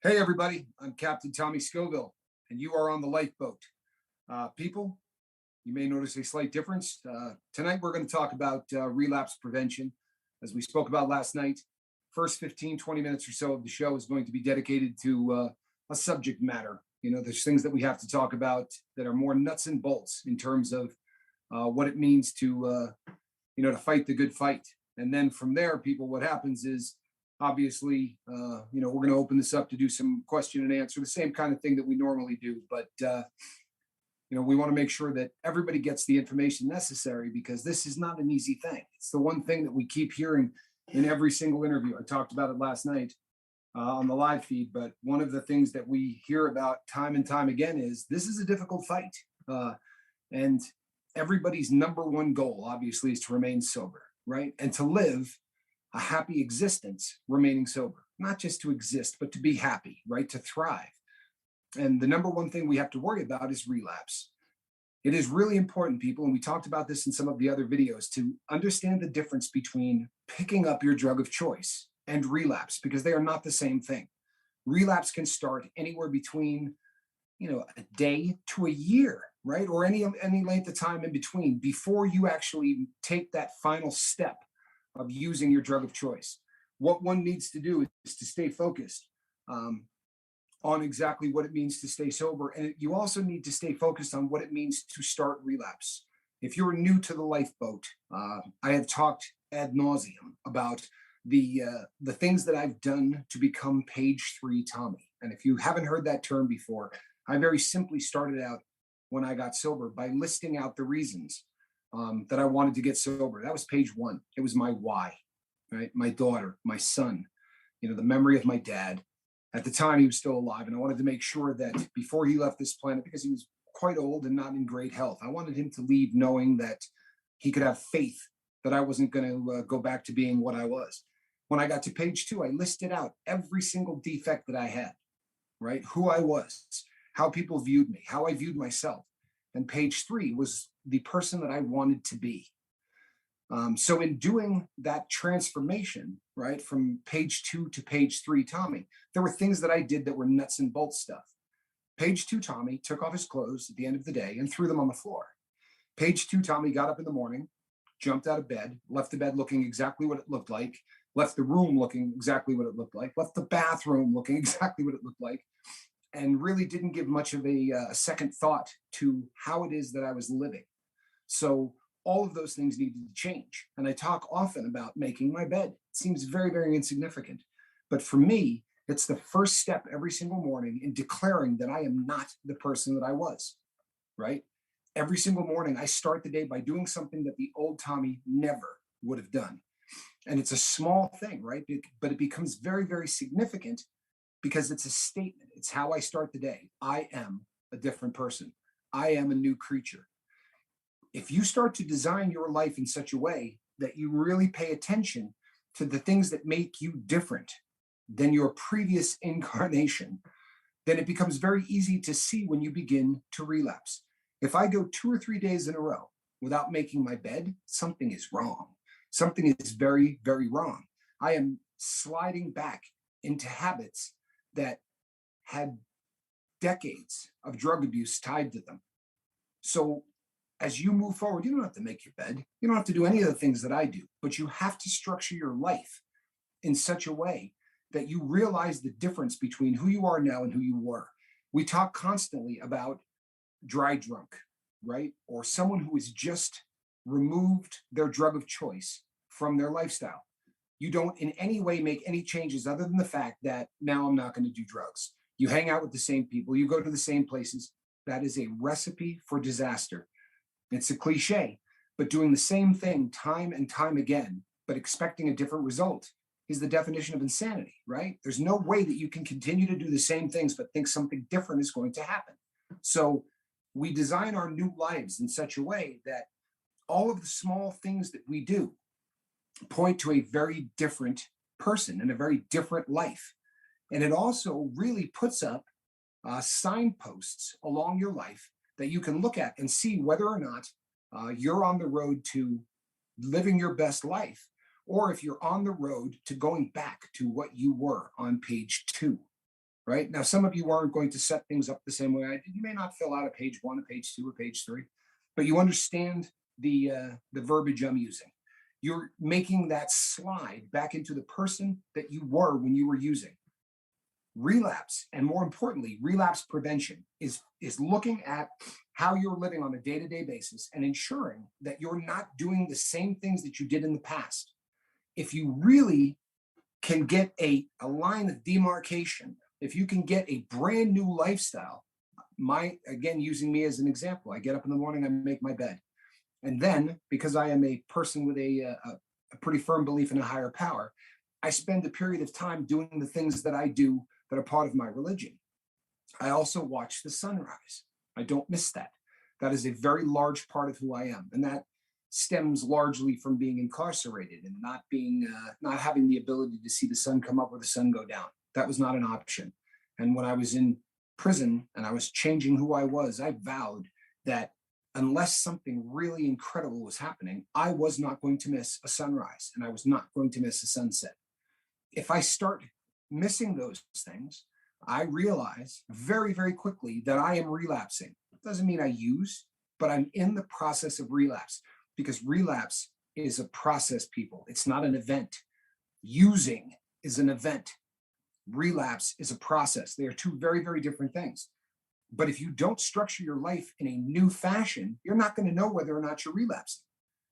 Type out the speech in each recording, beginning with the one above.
Hey, everybody, I'm Captain Tommy Scoville, and you are on the lifeboat. People, you may notice a slight difference. Tonight, we're going to talk about relapse prevention. As we spoke about last night, first 15, 20 minutes or so of the show is going to be dedicated to a subject matter. You know, there's things that we have to talk about that are more nuts and bolts in terms of what it means to fight the good fight. And then from there, people, what happens is obviously, we're going to open this up to do some question and answer, the same kind of thing that we normally do. But, we want to make sure that everybody gets the information necessary because this is not an easy thing. It's the one thing that we keep hearing in every single interview. I talked about it last night on the live feed, but one of the things that we hear about time and time again is this is a difficult fight. And everybody's number one goal, obviously, is to remain sober, right? And to live a happy existence remaining sober, not just to exist, but to be happy, right? To thrive. And the number one thing we have to worry about is relapse. It is really important, people, and we talked about this in some of the other videos, to understand the difference between picking up your drug of choice and relapse, because they are not the same thing. Relapse can start anywhere between, a day to a year, right? Or any length of time in between before you actually take that final step of using your drug of choice. What one needs to do is to stay focused on exactly what it means to stay sober. And you also need to stay focused on what it means to start relapse. If you're new to the lifeboat, I have talked ad nauseum about the things that I've done to become page 3 Tommy. And if you haven't heard that term before, I very simply started out when I got sober by listing out the reasons that I wanted to get sober. That was page 1. It was my why, right? My daughter, my son, the memory of my dad. At the time, he was still alive, and I wanted to make sure that before he left this planet, because he was quite old and not in great health, I wanted him to leave knowing that he could have faith that I wasn't going to go back to being what I was. When I got to page 2, I listed out every single defect that I had, right? Who I was, how people viewed me, how I viewed myself. And page 3 was the person that I wanted to be. So in doing that transformation, right, from page 2 to page 3 Tommy, there were things that I did that were nuts and bolts stuff. Page 2 Tommy took off his clothes at the end of the day and threw them on the floor. Page 2 Tommy got up in the morning, jumped out of bed, left the bed looking exactly what it looked like, left the room looking exactly what it looked like, left the bathroom looking exactly what it looked like, and really didn't give much of a second thought to how it is that I was living. So all of those things needed to change. And I talk often about making my bed. It seems very, very insignificant. But for me, it's the first step every single morning in declaring that I am not the person that I was, right? Every single morning, I start the day by doing something that the old Tommy never would have done. And it's a small thing, right? But it becomes very, very significant because it's a statement. It's how I start the day. I am a different person. I am a new creature. If you start to design your life in such a way that you really pay attention to the things that make you different than your previous incarnation, then it becomes very easy to see when you begin to relapse. If I go 2 or 3 days in a row without making my bed, something is wrong. Something is very, very wrong. I am sliding back into habits that had decades of drug abuse tied to them. So as you move forward, you don't have to make your bed. You don't have to do any of the things that I do, but you have to structure your life in such a way that you realize the difference between who you are now and who you were. We talk constantly about dry drunk, right? Or someone who has just removed their drug of choice from their lifestyle. You don't in any way make any changes other than the fact that now I'm not going to do drugs. You hang out with the same people, you go to the same places. That is a recipe for disaster. It's a cliche, but doing the same thing time and time again, but expecting a different result is the definition of insanity, right? There's no way that you can continue to do the same things, but think something different is going to happen. So we design our new lives in such a way that all of the small things that we do point to a very different person and a very different life. And it also really puts up signposts along your life that you can look at and see whether or not you're on the road to living your best life, or if you're on the road to going back to what you were on page 2, right? Now, some of you aren't going to set things up the same way I did. You may not fill out a page one, a page two, or page three, but you understand the verbiage I'm using. You're making that slide back into the person that you were when you were using. Relapse, and more importantly, relapse prevention is looking at how you're living on a day-to-day basis and ensuring that you're not doing the same things that you did in the past. If you really can get a line of demarcation, if you can get a brand new lifestyle, again, using me as an example, I get up in the morning, I make my bed. And then, because I am a person with a pretty firm belief in a higher power, I spend a period of time doing the things that I do that are part of my religion. I also watch the sunrise. I don't miss that. That is a very large part of who I am. And that stems largely from being incarcerated and not having the ability to see the sun come up or the sun go down. That was not an option. And when I was in prison and I was changing who I was, I vowed that unless something really incredible was happening, I was not going to miss a sunrise and I was not going to miss a sunset. If I start missing those things, I realize very, very quickly that I am relapsing. It doesn't mean I use, but I'm in the process of relapse, because relapse is a process, people. It's not an event. Using is an event. Relapse is a process. They are two very, very different things. But if you don't structure your life in a new fashion, you're not going to know whether or not you're relapsing.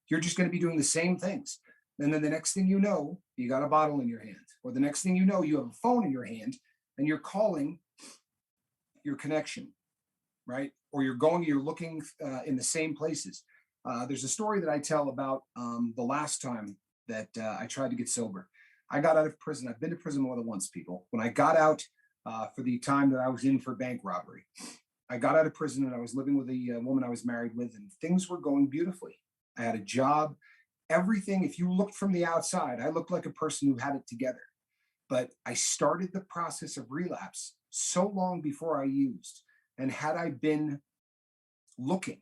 You're just going to be doing the same things. And then the next thing you know, you got a bottle in your hand. Or the next thing you know, you have a phone in your hand and you're calling your connection, right? Or you're looking in the same places. There's a story that I tell about the last time that I tried to get sober. I got out of prison. I've been to prison more than once, people. When I got out for the time that I was in for bank robbery, I got out of prison and I was living with a woman I was married with, and things were going beautifully. I had a job, everything. If you looked from the outside, I looked like a person who had it together. But I started the process of relapse so long before I used. And had I been looking,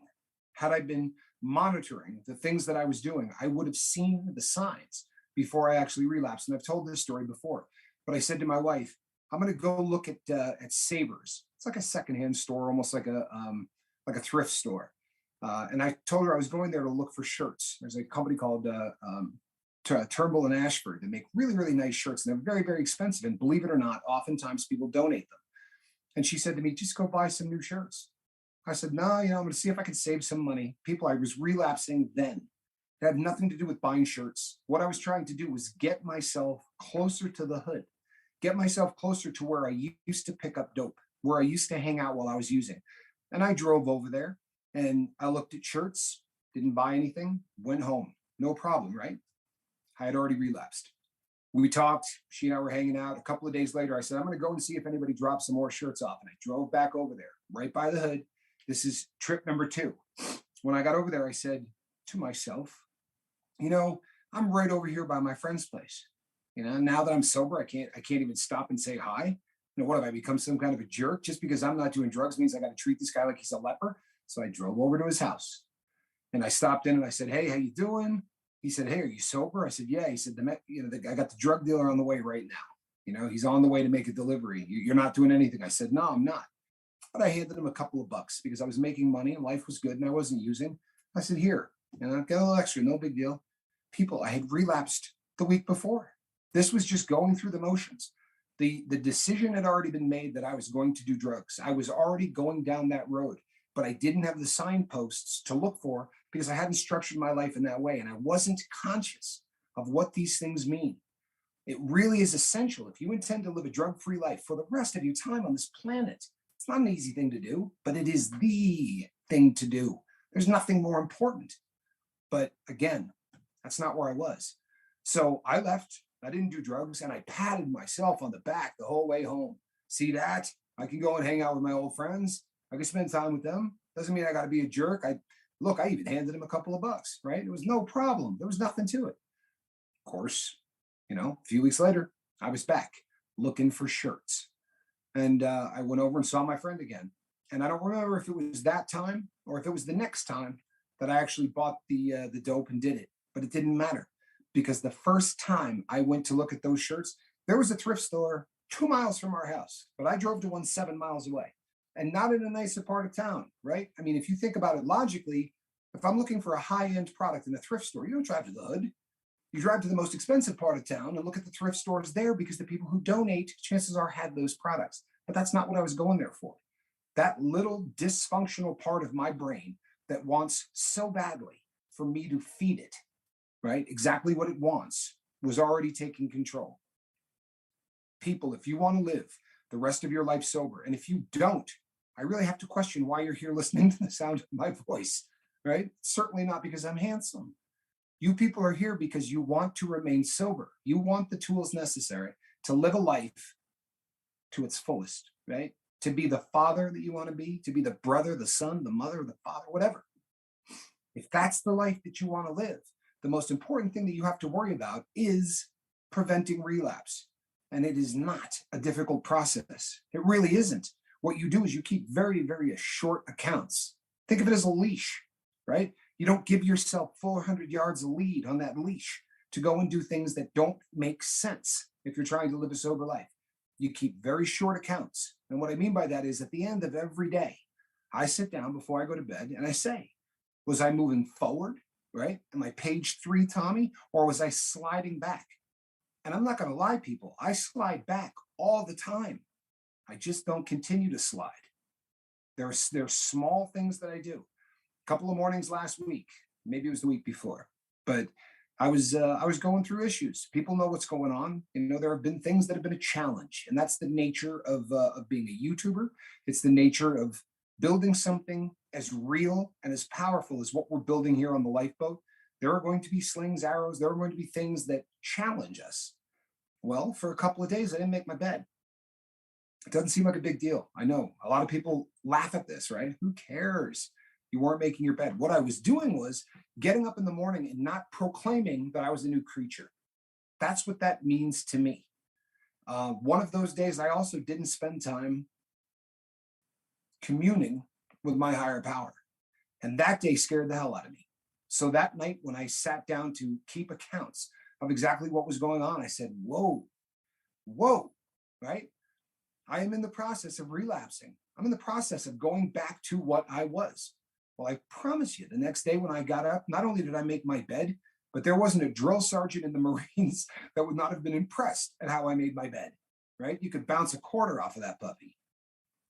had I been monitoring the things that I was doing, I would have seen the signs before I actually relapsed. And I've told this story before, but I said to my wife, I'm going to go look at Savers. It's like a secondhand store, almost like a thrift store. And I told her I was going there to look for shirts. There's a company called Turnbull and Ashford that make really, really nice shirts. And they're very, very expensive. And believe it or not, oftentimes people donate them. And she said to me, just go buy some new shirts. I said, no, I'm going to see if I can save some money. People, I was relapsing then. It had nothing to do with buying shirts. What I was trying to do was get myself closer to the hood, get myself closer to where I used to pick up dope, where I used to hang out while I was using. And I drove over there and I looked at shirts, didn't buy anything, went home. No problem, right? I had already relapsed. We talked, she and I were hanging out. A couple of days later, I said, I'm going to go and see if anybody drops some more shirts off. And I drove back over there, right by the hood. This is trip number 2. When I got over there, I said to myself, I'm right over here by my friend's place. Now that I'm sober, I can't even stop and say hi. What have I become, some kind of a jerk? Just because I'm not doing drugs means I got to treat this guy like he's a leper. So I drove over to his house and I stopped in and I said, hey, how you doing? He said, hey, are you sober? I said, yeah. He said, I got the drug dealer on the way right now. He's on the way to make a delivery. You're not doing anything. I said, no, I'm not. But I handed him a couple of bucks because I was making money and life was good and I wasn't using. I said, here, and I got a little extra, no big deal. People, I had relapsed the week before. This was just going through the motions. The decision had already been made that I was going to do drugs. I was already going down that road, but I didn't have the signposts to look for because I hadn't structured my life in that way. And I wasn't conscious of what these things mean. It really is essential if you intend to live a drug-free life for the rest of your time on this planet. It's not an easy thing to do, but it is the thing to do. There's nothing more important. But again, that's not where I was. So I left. I didn't do drugs, and I patted myself on the back the whole way home. See that? I can go and hang out with my old friends. I can spend time with them. Doesn't mean I got to be a jerk. I even handed him a couple of bucks, right? It was no problem. There was nothing to it. Of course, a few weeks later, I was back looking for shirts. And I went over and saw my friend again. And I don't remember if it was that time or if it was the next time that I actually bought the dope and did it. But it didn't matter because the first time I went to look at those shirts, there was a thrift store 2 miles from our house, but I drove to one 7 miles away and not in a nicer part of town, right? I mean, if you think about it logically, if I'm looking for a high-end product in a thrift store, you don't drive to the hood. You drive to the most expensive part of town and look at the thrift stores there because the people who donate, chances are, had those products. But that's not what I was going there for. That little dysfunctional part of my brain that wants so badly for me to feed it, right? Exactly what it wants was already taking control. People, if you want to live the rest of your life sober, and if you don't, I really have to question why you're here listening to the sound of my voice, right? Certainly not because I'm handsome. You people are here because you want to remain sober. You want the tools necessary to live a life to its fullest, right? To be the father that you want to be the brother, the son, the mother, the father, whatever. If that's the life that you want to live, the most important thing that you have to worry about is preventing relapse. And it is not a difficult process. It really isn't. What you do is you keep very, very short accounts. Think of it as a leash, right? You don't give yourself 400 yards of lead on that leash to go and do things that don't make sense if you're trying to live a sober life. You keep very short accounts. And what I mean by that is at the end of every day, I sit down before I go to bed and I say, was I moving forward, right? Am I page 3, Tommy, or was I sliding back? And I'm not going to lie, people, I slide back all the time. I just don't continue to slide. There's small things that I do. A couple of mornings last week, maybe it was the week before, but I was going through issues. People know what's going on. You know, there have been things that have been a challenge, and that's the nature of being a YouTuber. It's the nature of building something as real and as powerful as what we're building here on the lifeboat. There are going to be slings, arrows. There are going to be things that challenge us. Well, for a couple of days, I didn't make my bed. It doesn't seem like a big deal. I know a lot of people laugh at this, right? Who cares? You weren't making your bed. What I was doing was getting up in the morning and not proclaiming that I was a new creature. That's what that means to me. One of those days, I also didn't spend time communing with my higher power. And that day scared the hell out of me. So that night, when I sat down to keep accounts of exactly what was going on, I said, whoa, right? I am in the process of relapsing. I'm in the process of going back to what I was. Well, I promise you, the next day when I got up, not only did I make my bed, but there wasn't a drill sergeant in the Marines that would not have been impressed at how I made my bed, right? You could bounce a quarter off of that puppy.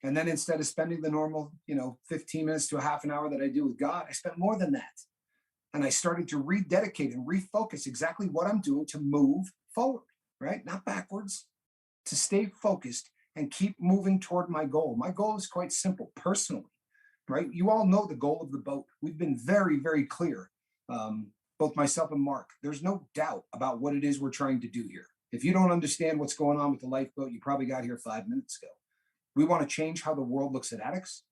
And then instead of spending the normal, 15 minutes to a half an hour that I do with God, I spent more than that. And I started to rededicate and refocus exactly what I'm doing to move forward, right? Not backwards, to stay focused and keep moving toward my goal. My goal is quite simple personally, right? You all know the goal of the boat. We've been very, very clear, both myself and Mark. There's no doubt about what it is we're trying to do here. If you don't understand what's going on with the lifeboat, you probably got here 5 minutes ago. We want to change how the world looks at addicts,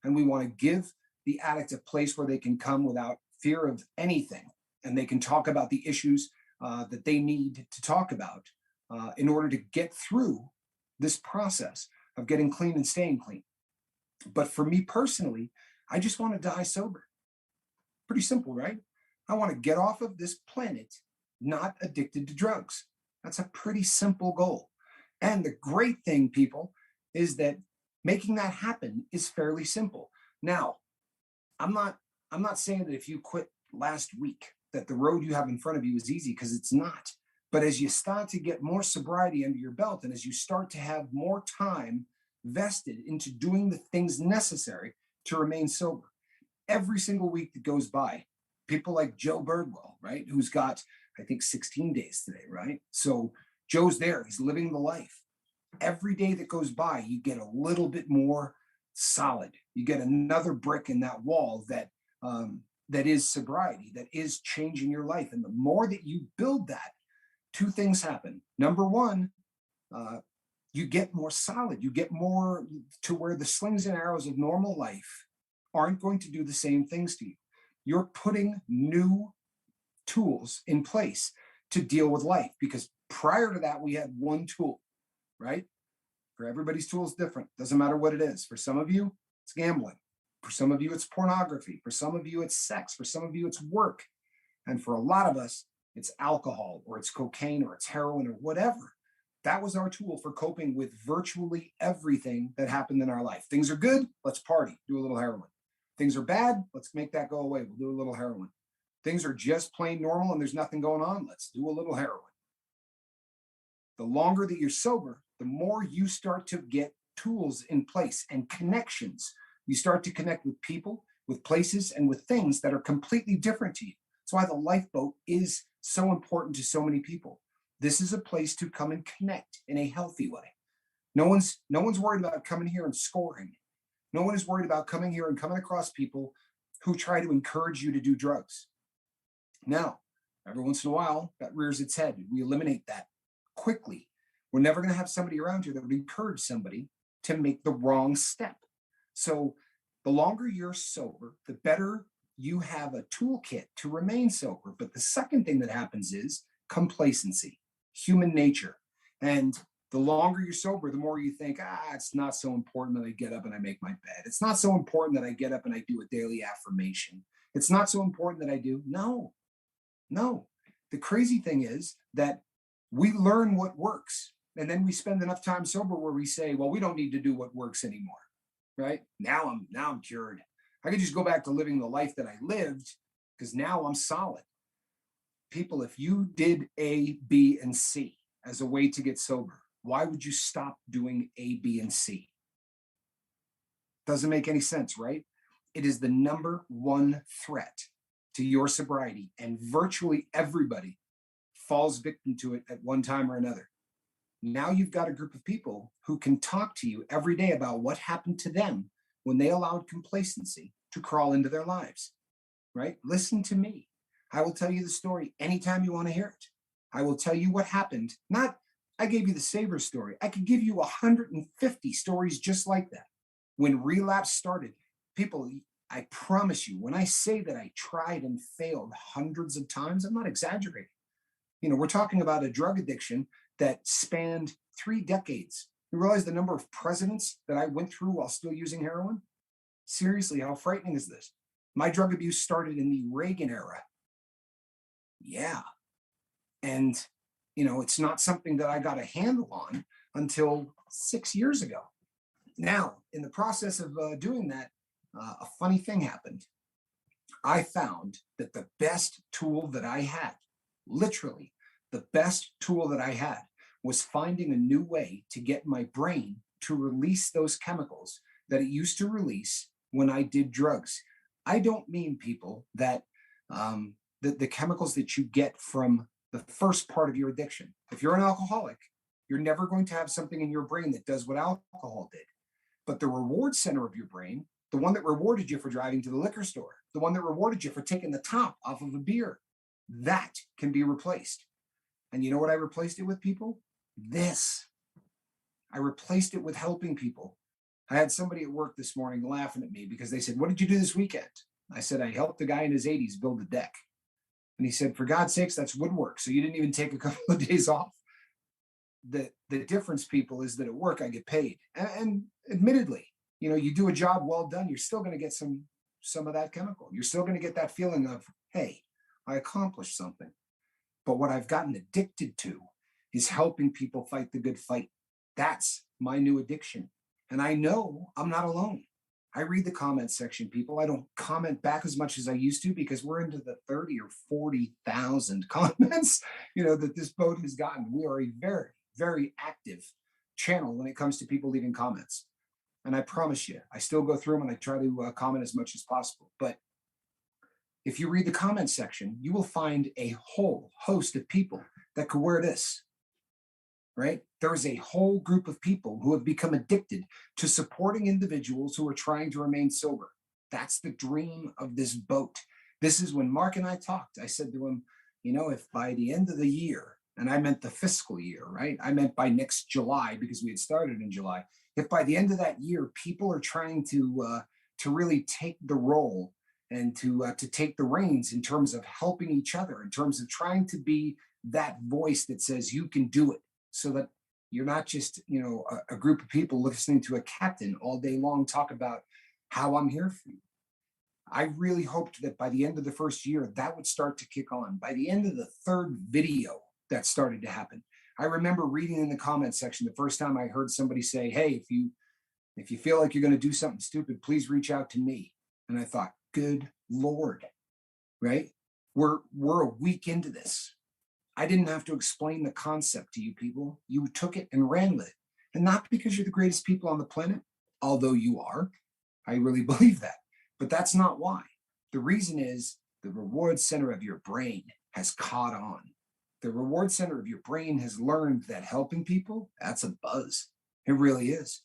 and we want to give the addict a place where they can come without fear of anything, and they can talk about the issues that they need to talk about in order to get through this process of getting clean and staying clean. But for me personally, I just want to die sober. Pretty simple, right? I want to get off of this planet not addicted to drugs. That's a pretty simple goal. And the great thing, people, is that making that happen is fairly simple. Now, I'm not saying that if you quit last week that the road you have in front of you is easy, because it's not. But as you start to get more sobriety under your belt, and as you start to have more time vested into doing the things necessary to remain sober, every single week that goes by, people like Joe Birdwell, right, who's got, I think, 16 days today, right? So Joe's there, he's living the life. Every day that goes by, you get a little bit more solid. You get another brick in that wall that is sobriety, that is changing your life. And the more that you build that, two things happen. Number one, you get more solid. You get more to where the slings and arrows of normal life aren't going to do the same things to you. You're putting new tools in place to deal with life, because prior to that, we had one tool, right? For everybody's tool is different. Doesn't matter what it is. For some of you, it's gambling. For some of you, it's pornography. For some of you, it's sex. For some of you, it's work. And for a lot of us, it's alcohol, or it's cocaine, or it's heroin, or whatever. That was our tool for coping with virtually everything that happened in our life. Things are good, let's party, do a little heroin. Things are bad, let's make that go away, we'll do a little heroin. Things are just plain normal and there's nothing going on, let's do a little heroin. The longer that you're sober, the more you start to get tools in place and connections. You start to connect with people, with places, and with things that are completely different to you. That's why the lifeboat is so important to so many people. This is a place to come and connect in a healthy way. No one's worried about coming here and scoring. No one is worried about coming here and coming across people who try to encourage you to do drugs. Now, every once in a while, that rears its head. We eliminate that quickly. We're never going to have somebody around you that would encourage somebody to make the wrong step. So the longer you're sober, the better you have a toolkit to remain sober. But the second thing that happens is complacency, human nature. And the longer you're sober, the more you think, it's not so important that I get up and I make my bed. It's not so important that I get up and I do a daily affirmation. It's not so important that I do. No. The crazy thing is that we learn what works. And then we spend enough time sober where we say, well, we don't need to do what works anymore. Right? Now I'm cured. I could just go back to living the life that I lived because now I'm solid. People, if you did A, B, and C as a way to get sober, why would you stop doing A, B, and C? Doesn't make any sense, right? It is the number one threat to your sobriety, and virtually everybody falls victim to it at one time or another. Now you've got a group of people who can talk to you every day about what happened to them when they allowed complacency to crawl into their lives, right? Listen to me. I will tell you the story anytime you want to hear it. I will tell you what happened. Not, I gave you the Saver story. I could give you 150 stories just like that. When Relapse started, people, I promise you, when I say that I tried and failed hundreds of times, I'm not exaggerating. We're talking about a drug addiction that spanned 3 decades. You realize the number of presidents that I went through while still using heroin? Seriously, how frightening is this? My drug abuse started in the Reagan era. Yeah. And, it's not something that I got a handle on until 6 years ago. Now, in the process of doing that, a funny thing happened. I found that the best tool that I had, literally the best tool that I had, was finding a new way to get my brain to release those chemicals that it used to release when I did drugs. I don't mean, people, that the chemicals that you get from the first part of your addiction. If you're an alcoholic, you're never going to have something in your brain that does what alcohol did. But the reward center of your brain, the one that rewarded you for driving to the liquor store, the one that rewarded you for taking the top off of a beer, that can be replaced. And you know what I replaced it with, people? This. I replaced it with helping people. I had somebody at work this morning laughing at me because they said, "What did you do this weekend?" I said, "I helped a guy in his 80s build a deck." And he said, "For God's sakes, that's woodwork. So you didn't even take a couple of days off?" The difference, people, is that at work I get paid. And admittedly, you do a job well done, you're still going to get some of that chemical. You're still going to get that feeling of, hey, I accomplished something. But what I've gotten addicted to is helping people fight the good fight. That's my new addiction. And I know I'm not alone. I read the comment section, people. I don't comment back as much as I used to because we're into the 30 or 40,000 comments, that this boat has gotten. We are a very, very active channel when it comes to people leaving comments. And I promise you, I still go through them and I try to comment as much as possible. But if you read the comment section, you will find a whole host of people that could wear this, right? There is a whole group of people who have become addicted to supporting individuals who are trying to remain sober. That's the dream of this boat. This is when Mark and I talked. I said to him, if by the end of the year, and I meant the fiscal year, right? I meant by next July because we had started in July. If by the end of that year, people are trying to really take the role and to take the reins in terms of helping each other, in terms of trying to be that voice that says you can do it, so that you're not just a group of people listening to a captain all day long talk about how I'm here for you. I really hoped that by the end of the first year, that would start to kick on. By the end of the third video, that started to happen. I remember reading in the comments section the first time I heard somebody say, hey, if you feel like you're going to do something stupid, please reach out to me. And I thought, good Lord, right? We're a week into this. I didn't have to explain the concept to you people. You took it and ran with it. And not because you're the greatest people on the planet, although you are. I really believe that. But that's not why. The reason is the reward center of your brain has caught on. The reward center of your brain has learned that helping people, that's a buzz. It really is.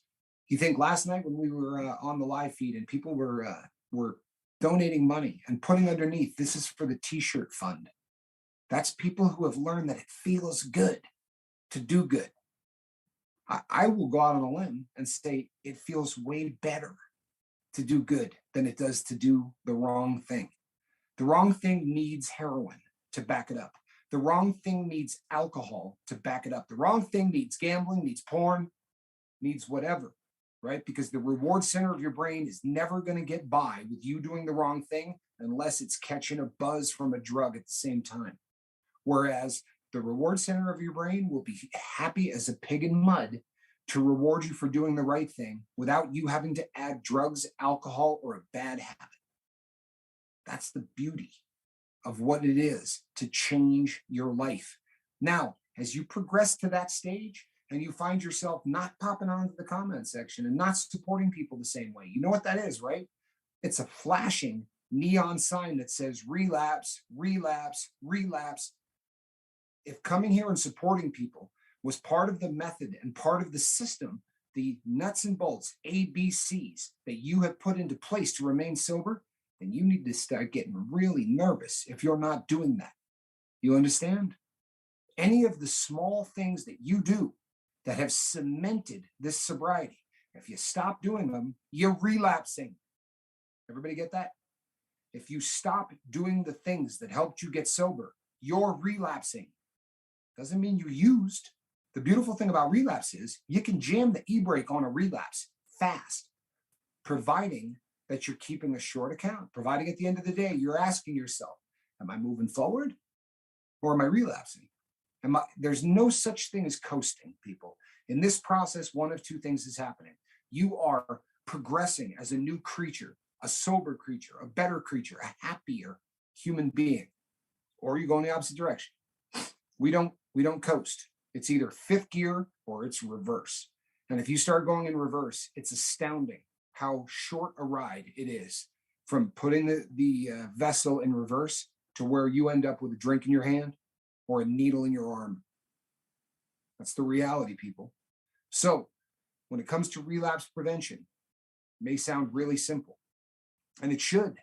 You think last night when we were on the live feed and people were donating money and putting underneath, this is for the t-shirt fund. That's people who have learned that it feels good to do good. I will go out on a limb and say it feels way better to do good than it does to do the wrong thing. The wrong thing needs heroin to back it up. The wrong thing needs alcohol to back it up. The wrong thing needs gambling, needs porn, needs whatever, right? Because the reward center of your brain is never going to get by with you doing the wrong thing unless it's catching a buzz from a drug at the same time. Whereas the reward center of your brain will be happy as a pig in mud to reward you for doing the right thing without you having to add drugs, alcohol, or a bad habit. That's the beauty of what it is to change your life. Now, as you progress to that stage and you find yourself not popping onto the comment section and not supporting people the same way, you know what that is, right? It's a flashing neon sign that says relapse, relapse, relapse. If coming here and supporting people was part of the method and part of the system, the nuts and bolts, ABCs that you have put into place to remain sober, then you need to start getting really nervous if you're not doing that. You understand? Any of the small things that you do that have cemented this sobriety, if you stop doing them, you're relapsing. Everybody get that? If you stop doing the things that helped you get sober, you're relapsing. Doesn't mean you used. The beautiful thing about relapse is you can jam the e-brake on a relapse fast, providing that you're keeping a short account, providing at the end of the day, you're asking yourself, am I moving forward or am I relapsing? There's no such thing as coasting, people. In this process, one of two things is happening. You are progressing as a new creature, a sober creature, a better creature, a happier human being, or you go in the opposite direction. We don't coast. It's either fifth gear or it's reverse. And if you start going in reverse, it's astounding how short a ride it is from putting the vessel in reverse to where you end up with a drink in your hand or a needle in your arm. That's the reality, people. So when it comes to relapse prevention, it may sound really simple, and it should.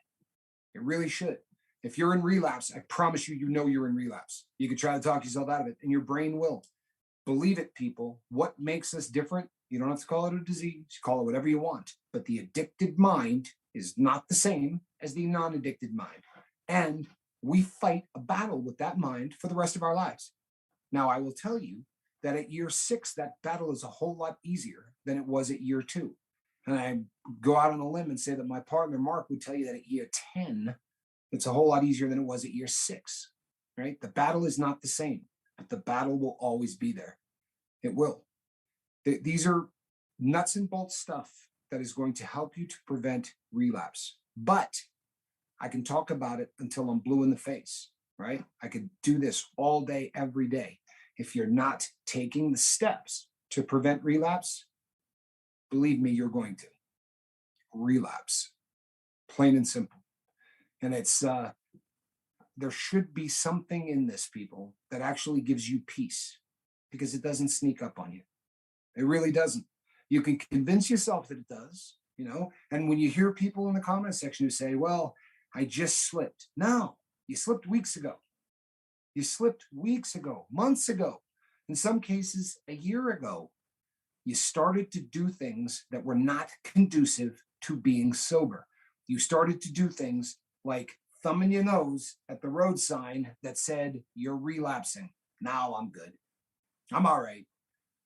It really should. If you're in relapse, I promise you, you know you're in relapse. You can try to talk yourself out of it, and your brain will. Believe it, people. What makes us different? You don't have to call it a disease. You call it whatever you want. But the addicted mind is not the same as the non-addicted mind. And we fight a battle with that mind for the rest of our lives. Now, I will tell you that at year 6, that battle is a whole lot easier than it was at year 2. And I go out on a limb and say that my partner, Mark, would tell you that at year 10, it's a whole lot easier than it was at year 6, right? The battle is not the same, but the battle will always be there. It will. These are nuts and bolts stuff that is going to help you to prevent relapse. But I can talk about it until I'm blue in the face, right? I could do this all day, every day. If you're not taking the steps to prevent relapse, believe me, you're going to relapse, plain and simple. And it's there should be something in this, people, that actually gives you peace, because it doesn't sneak up on you. It really doesn't. You can convince yourself that it does, you know, and when you hear people in the comment section who say, well, I just slipped. No, you slipped weeks ago. You slipped weeks ago, months ago, in some cases, a year ago. You started to do things that were not conducive to being sober. You started to do things like thumbing your nose at the road sign that said, you're relapsing. Now I'm good. I'm all right.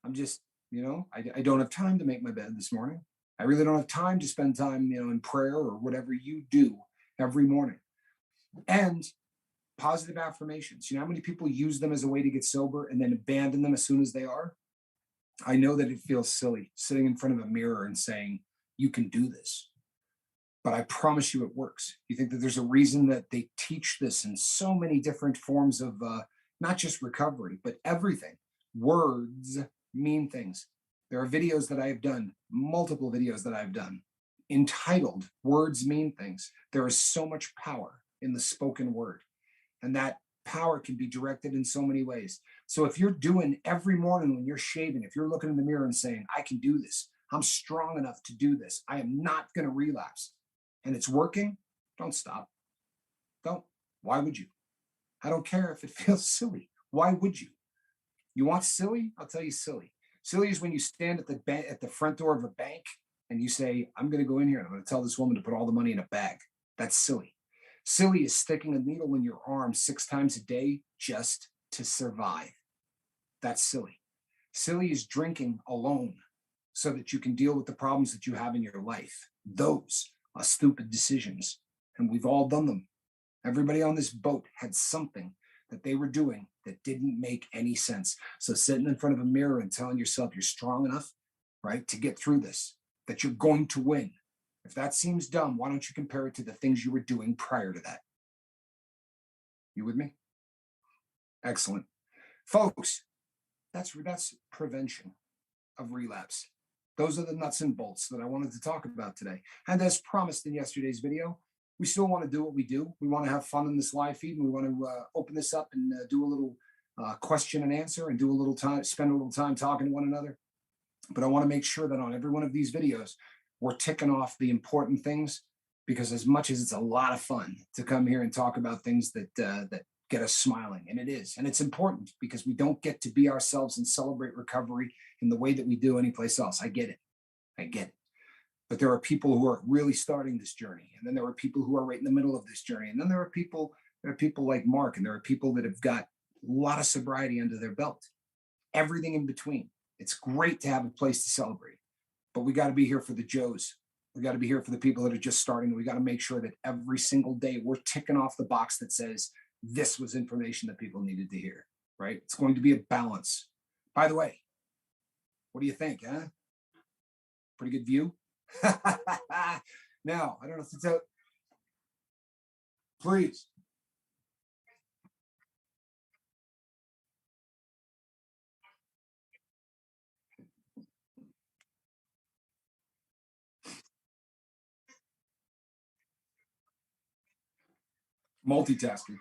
I'm just, you know, I don't have time to make my bed this morning. I really don't have time to spend time, you know, in prayer or whatever you do every morning. And Positive affirmations. You know how many people use them as a way to get sober and then abandon them as soon as they are? I know that it feels silly sitting in front of a mirror and saying, you can do this. But I promise you it works. You think that there's a reason that they teach this in so many different forms of not just recovery, but everything. Words mean things. There are videos that I have done, multiple videos that I've done, entitled Words Mean Things. There is so much power in the spoken word, and that power can be directed in so many ways. So if you're doing every morning when you're shaving, if you're looking in the mirror and saying, I can do this, I'm strong enough to do this, I am not going to relapse, and it's working, don't stop. Don't. Why would you? I don't care if it feels silly. Why would you? You want silly? I'll tell you silly. Silly is when you stand at the front door of a bank and you say, I'm going to go in here and I'm going to tell this woman to put all the money in a bag. That's silly. Silly is sticking a needle in your arm 6 times a day just to survive. That's silly. Silly is drinking alone so that you can deal with the problems that you have in your life. Those are stupid decisions, and we've all done them. Everybody on this boat had something that they were doing that didn't make any sense. So sitting in front of a mirror and telling yourself you're strong enough, right, to get through this, that you're going to win. If that seems dumb, why don't you compare it to the things you were doing prior to that? You with me? Excellent. Folks, that's prevention of relapse. Those are the nuts and bolts that I wanted to talk about today. And as promised in yesterday's video, we still want to do what we do. We want to have fun in this live feed, and we want to open this up and do a little question and answer, and do a little time, spend a little time talking to one another. But I want to make sure that on every one of these videos, we're ticking off the important things, because as much as it's a lot of fun to come here and talk about things that get us smiling, and it is, and it's important because we don't get to be ourselves and celebrate recovery in the way that we do anyplace else. I get it. I get it. But there are people who are really starting this journey, and then there are people who are right in the middle of this journey, and then there are people like Mark, and there are people that have got a lot of sobriety under their belt. Everything in between. It's great to have a place to celebrate, but we got to be here for the Joes. We got to be here for the people that are just starting. We got to make sure that every single day we're ticking off the box that says this was information that people needed to hear, right? It's going to be a balance. By the way, what do you think, huh? Pretty good view? Now, I don't know if to tell, please. Multitasking.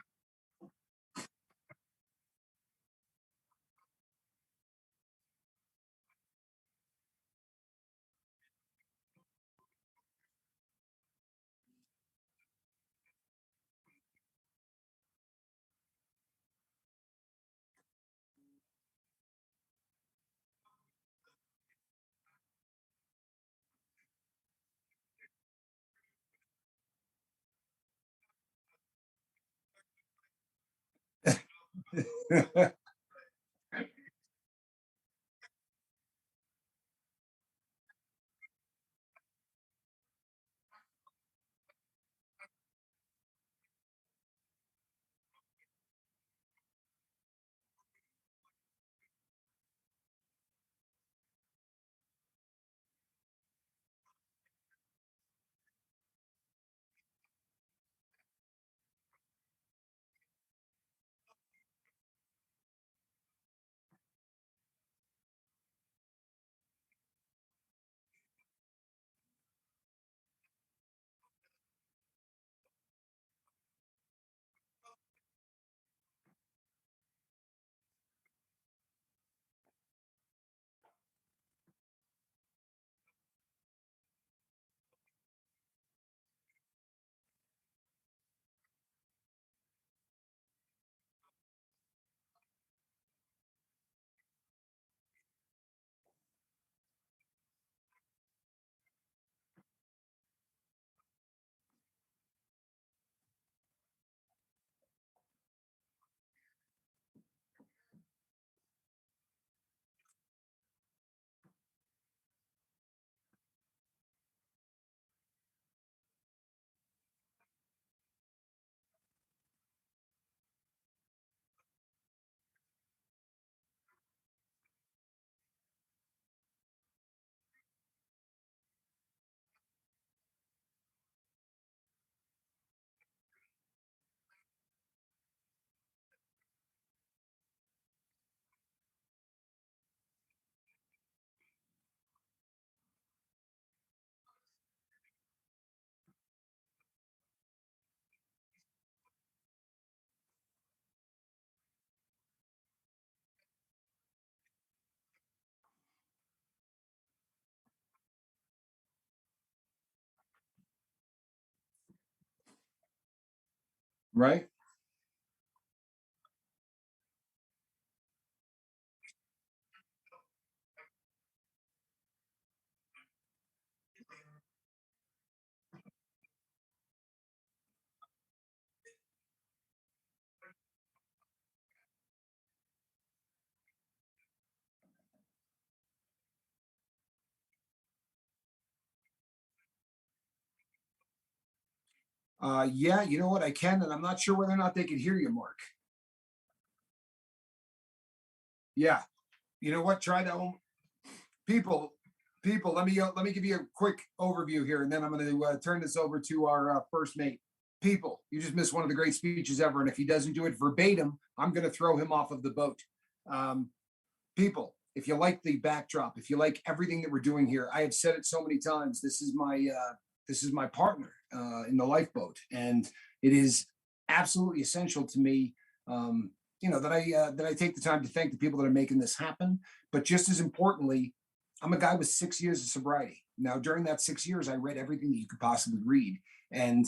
right? Yeah, you know what? I can, and I'm not sure whether or not they can hear you, Mark. Yeah, you know what? Try that one. People, people. Let me give you a quick overview here, and then I'm going to turn this over to our first mate. People, you just missed one of the great speeches ever, and if he doesn't do it verbatim, I'm going to throw him off of the boat. Um, People, if you like the backdrop, if you like everything that we're doing here, I have said it so many times. This is my partner in the lifeboat, and it is absolutely essential to me. That I take the time to thank the people that are making this happen. But just as importantly, I'm a guy with 6 years of sobriety. Now, during that 6 years, I read everything that you could possibly read, and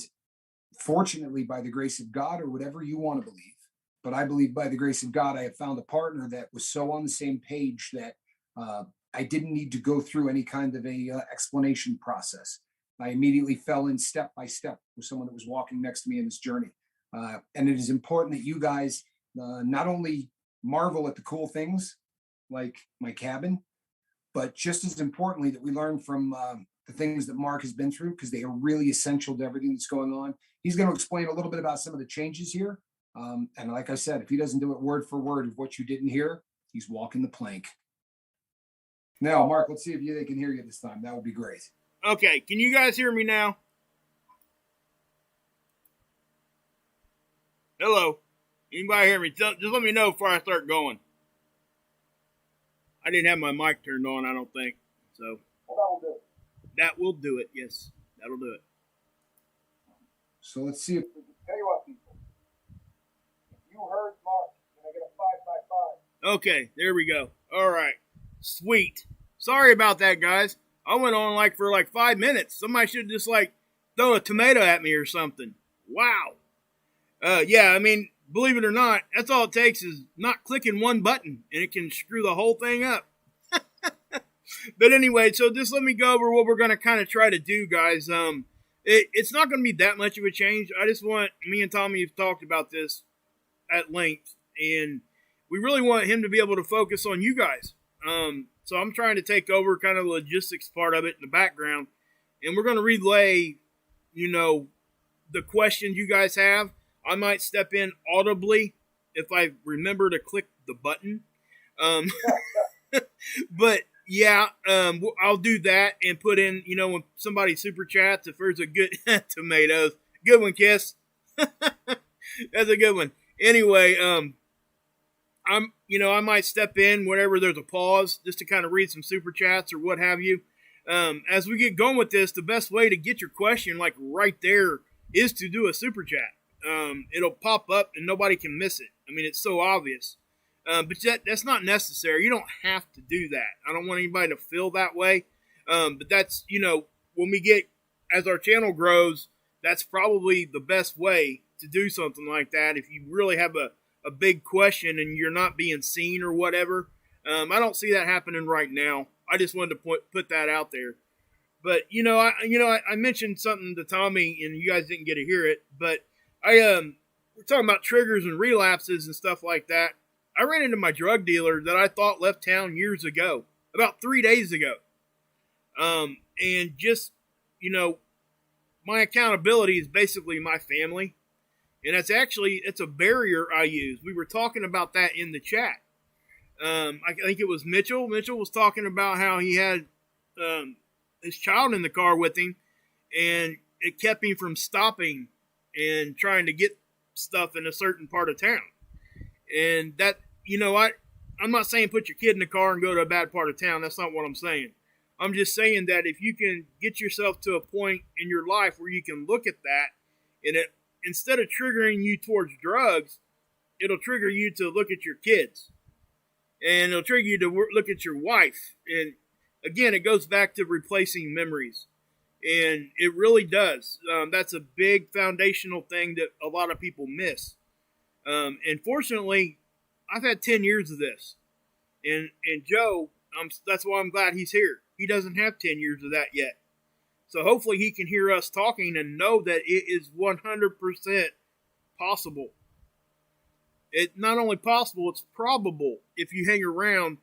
fortunately, by the grace of God, or whatever you want to believe, but I believe by the grace of God, I have found a partner that was so on the same page that I didn't need to go through any kind of a explanation process. I immediately fell in step by step with someone that was walking next to me in this journey. And it is important that you guys not only marvel at the cool things like my cabin, but just as importantly, that we learn from the things that Mark has been through, because they are really essential to everything that's going on. He's going to explain a little bit about some of the changes here. And like I said, if he doesn't do it word for word of what you didn't hear, he's walking the plank. Now, Mark, let's see if they can hear you this time. That would be great. Okay, can you guys hear me now? Hello? Anybody hear me? Just let me know before I start going. I didn't have my mic turned on, I don't think. So that will do it. Yes, that'll do it. So let's see if tell you what, people. If you heard Mark, can I get a 5 by 5? Okay, there we go. All right, sweet. Sorry about that, guys. I went on for 5 minutes. Somebody should just throw a tomato at me or something. Wow. Yeah, I mean, believe it or not, that's all it takes is not clicking one button, and it can screw the whole thing up. But anyway, so just let me go over what we're going to kind of try to do, guys. It's not going to be that much of a change. I just want, me and Tommy have talked about this at length, and we really want him to be able to focus on you guys. So I'm trying to take over kind of the logistics part of it in the background, and we're going to relay, the questions you guys have. I might step in audibly if I remember to click the button. But yeah, I'll do that and put in, when somebody super chats, if there's a good tomatoes, good one, Kiss. That's a good one. Anyway, I might step in whenever there's a pause just to kind of read some super chats or what have you. As we get going with this, the best way to get your question right there is to do a super chat. It'll pop up and nobody can miss it. I mean, it's so obvious. But that's not necessary. You don't have to do that. I don't want anybody to feel that way. But that's, when we get, as our channel grows, that's probably the best way to do something like that. If you really have a big question and you're not being seen or whatever, I don't see that happening right now. I just wanted to put that out there. But, I mentioned something to Tommy and you guys didn't get to hear it, but we're talking about triggers and relapses and stuff like that. I ran into my drug dealer that I thought left town years ago, about 3 days ago. And just, my accountability is basically my family. And it's a barrier I use. We were talking about that in the chat. I think it was Mitchell. Mitchell was talking about how he had his child in the car with him, and it kept him from stopping and trying to get stuff in a certain part of town. And that, I'm not saying put your kid in the car and go to a bad part of town. That's not what I'm saying. I'm just saying that if you can get yourself to a point in your life where you can look at that, and it, instead of triggering you towards drugs, it'll trigger you to look at your kids. And it'll trigger you to look at your wife. And again, it goes back to replacing memories. And it really does. That's a big foundational thing that a lot of people miss. And fortunately, I've had 10 years of this. And Joe, that's why I'm glad he's here. He doesn't have 10 years of that yet. So hopefully he can hear us talking and know that it is 100% possible. It's not only possible, it's probable if you hang around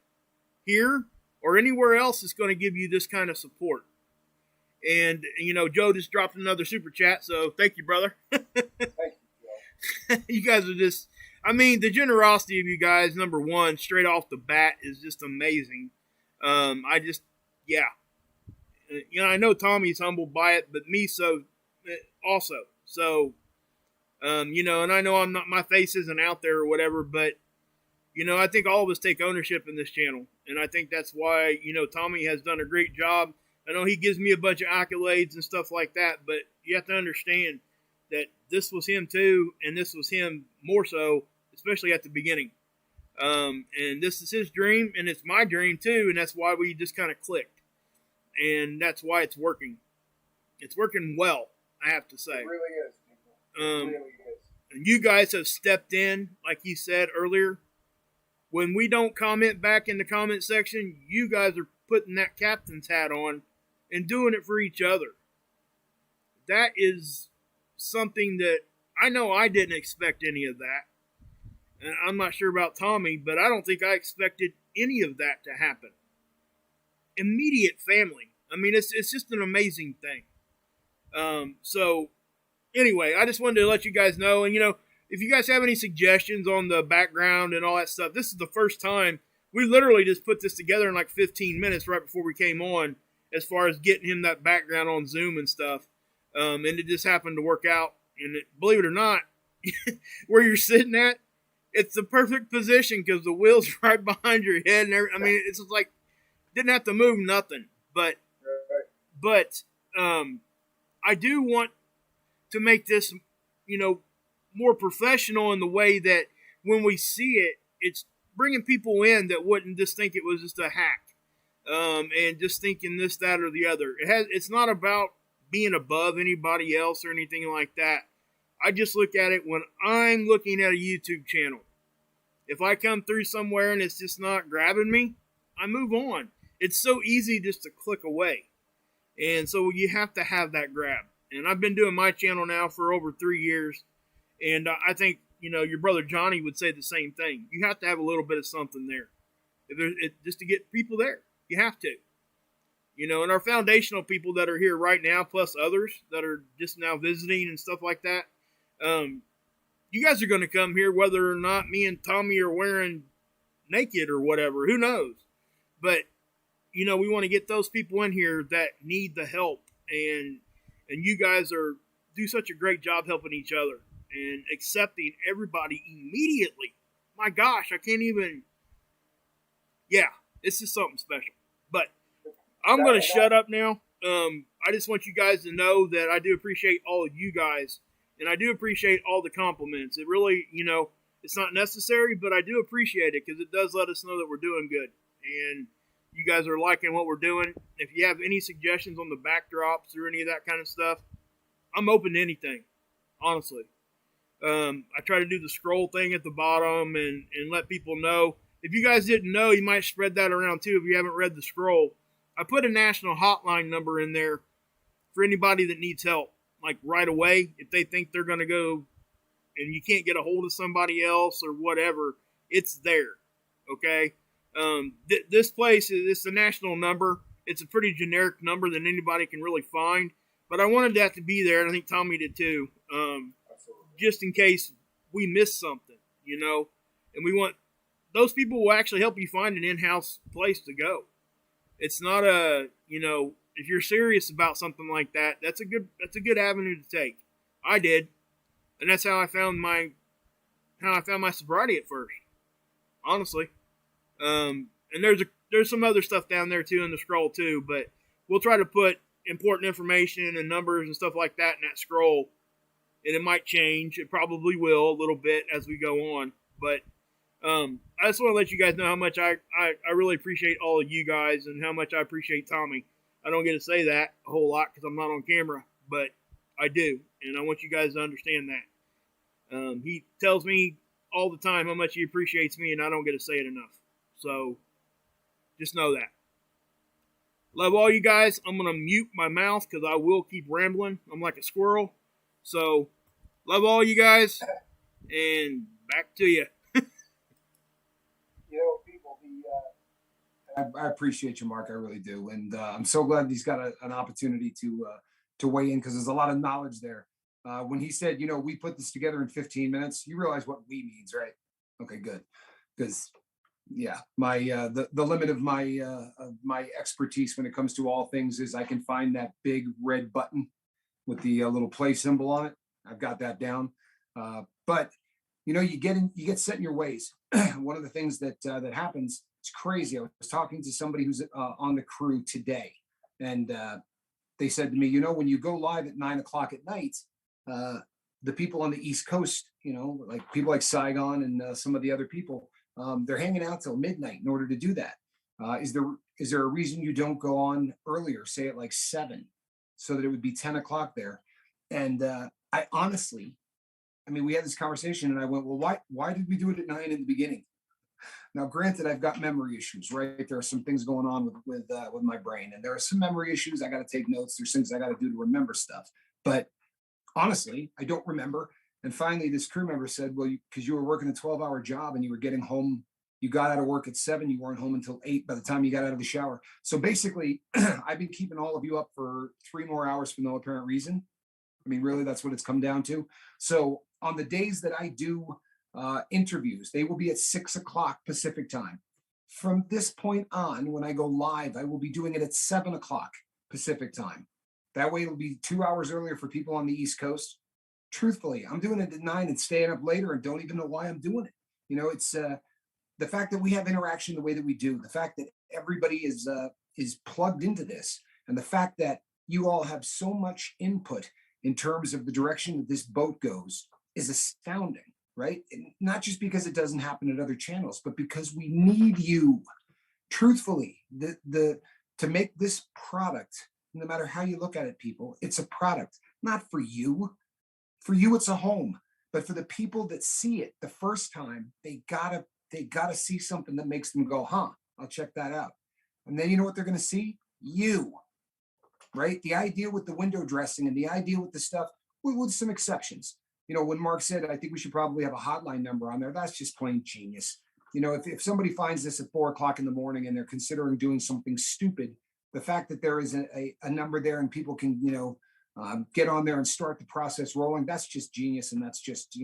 here or anywhere else that's going to give you this kind of support. And, Joe just dropped another super chat, so thank you, brother. Thank you, Joe. You guys are just, the generosity of you guys, number one, straight off the bat is just amazing. I know Tommy's humbled by it, but me also. So, and I know my face isn't out there or whatever, but, I think all of us take ownership in this channel. And I think that's why, Tommy has done a great job. I know he gives me a bunch of accolades and stuff like that, but you have to understand that this was him too, and this was him more so, especially at the beginning. And this is his dream, and it's my dream too, and that's why we just kind of clicked. And that's why it's working. It's working well, I have to say. It really is, people. It really is. And you guys have stepped in, like you said earlier. When we don't comment back in the comment section, you guys are putting that captain's hat on and doing it for each other. That is something that I know I didn't expect any of that. And I'm not sure about Tommy, but I don't think I expected any of that to happen. Immediate family. It's just an amazing thing. So anyway, I just wanted to let you guys know. And, if you guys have any suggestions on the background and all that stuff, this is the first time we literally just put this together in like 15 minutes right before we came on, as far as getting him that background on Zoom and stuff. And it just happened to work out. And believe it or not, where you're sitting at, it's the perfect position because the wheel's right behind your head. And it's just like, didn't have to move nothing. But I do want to make this, more professional in the way that when we see it, it's bringing people in that wouldn't just think it was just a hack. And just thinking this, that, or the other. It's not about being above anybody else or anything like that. I just look at it when I'm looking at a YouTube channel. If I come through somewhere and it's just not grabbing me, I move on. It's so easy just to click away. And so you have to have that grab. And I've been doing my channel now for over 3 years. And I think, your brother Johnny would say the same thing. You have to have a little bit of something there. Just to get people there. You have to. And our foundational people that are here right now, plus others that are just now visiting and stuff like that, you guys are going to come here whether or not me and Tommy are wearing naked or whatever. Who knows? But, we want to get those people in here that need the help. And you guys do such a great job helping each other and accepting everybody immediately. My gosh, I can't even. Yeah, it's just something special. But I'm going to shut up now. I just want you guys to know that I do appreciate all of you guys. And I do appreciate all the compliments. It really, it's not necessary, but I do appreciate it because it does let us know that we're doing good. And you guys are liking what we're doing. If you have any suggestions on the backdrops or any of that kind of stuff, I'm open to anything, honestly. I try to do the scroll thing at the bottom and let people know. If you guys didn't know, you might spread that around too if you haven't read the scroll. I put a national hotline number in there for anybody that needs help, like right away. If they think they're going to go and you can't get a hold of somebody else or whatever, it's there, okay? This place, it's a national number. It's a pretty generic number that anybody can really find. But I wanted that to be there, and I think Tommy did too, just in case we miss something, And we want those people will actually help you find an in-house place to go. It's not if you're serious about something like that, that's a good avenue to take. I did, and that's how I found my sobriety at first, honestly. And there's some other stuff down there too in the scroll too, but we'll try to put important information and numbers and stuff like that in that scroll. And it might change. It probably will a little bit as we go on. But I just want to let you guys know how much I really appreciate all of you guys and how much I appreciate Tommy. I don't get to say that a whole lot because I'm not on camera, but I do, and I want you guys to understand that. He tells me all the time how much he appreciates me, and I don't get to say it enough. So just know that. Love all you guys. I'm going to mute my mouth because I will keep rambling. I'm like a squirrel. So love all you guys, and back to you. You know, people, I appreciate you, Mark. I really do, and I'm so glad he's got an opportunity to weigh in because there's a lot of knowledge there. When he said, we put this together in 15 minutes, you realize what we means, right? Okay, good, because yeah, my the limit of my expertise when it comes to all things is I can find that big red button with the little play symbol on it. I've got that down, but you get set in your ways. One of the things that happens, it's crazy. I was talking to somebody who's on the crew today, and they said to me, when you go live at 9 o'clock at night, the people on the East Coast, like people like Saigon and some of the other people, they're hanging out till midnight in order to do that. Is there a reason you don't go on earlier, say at like 7, so that it would be 10 o'clock there? And I honestly, we had this conversation, and I went, well, why did we do it at 9 in the beginning? Now, granted, I've got memory issues, right? There are some things going on with my brain, and there are some memory issues. I got to take notes. There's things I got to do to remember stuff. But honestly, I don't remember. And finally, this crew member said, well, because you were working a 12-hour job and you were getting home, you got out of work at 7, you weren't home until 8 by the time you got out of the shower. So basically, I've been keeping all of you up for 3 more hours for no apparent reason. Really, that's what it's come down to. So on the days that I do interviews, they will be at 6 o'clock Pacific time. From this point on, when I go live, I will be doing it at 7 o'clock Pacific time. That way it'll be 2 hours earlier for people on the East Coast. Truthfully, I'm doing it at 9 and staying up later and don't even know why I'm doing it. It's the fact that we have interaction the way that we do, the fact that everybody is plugged into this, and the fact that you all have so much input in terms of the direction that this boat goes is astounding, right? And not just because it doesn't happen at other channels, but because we need you. Truthfully, to make this product, no matter how you look at it, people, it's a product, not for you. For you, it's a home. But for the people that see it the first time, they gotta see something that makes them go, huh, I'll check that out. And then you know what they're gonna see? You. Right? The idea with the window dressing and the idea with the stuff, with some exceptions. When Mark said, I think we should probably have a hotline number on there, that's just plain genius. If somebody finds this at 4 o'clock in the morning and they're considering doing something stupid, the fact that there is a number there and people can, get on there and start the process rolling, that's just genius. And that's just,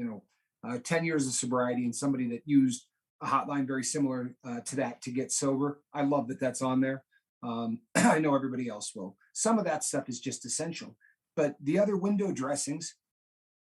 10 years of sobriety and somebody that used a hotline very similar to that to get sober. I love that that's on there. I know everybody else will. Some of that stuff is just essential, but the other window dressings,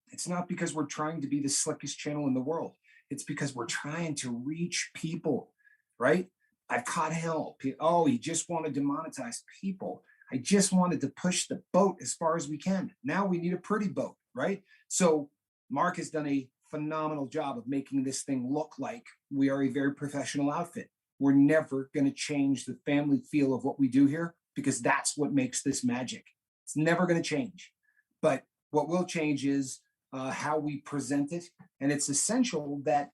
it's not because we're trying to be the slickest channel in the world. It's because we're trying to reach people, right? I've caught hell. Oh, he just wanted to monetize people. I just wanted to push the boat as far as we can. Now we need a pretty boat, right? So Mark has done a phenomenal job of making this thing look like we are a very professional outfit. We're never going to change the family feel of what we do here because that's what makes this magic. It's never going to change. But what will change is how we present it. And it's essential that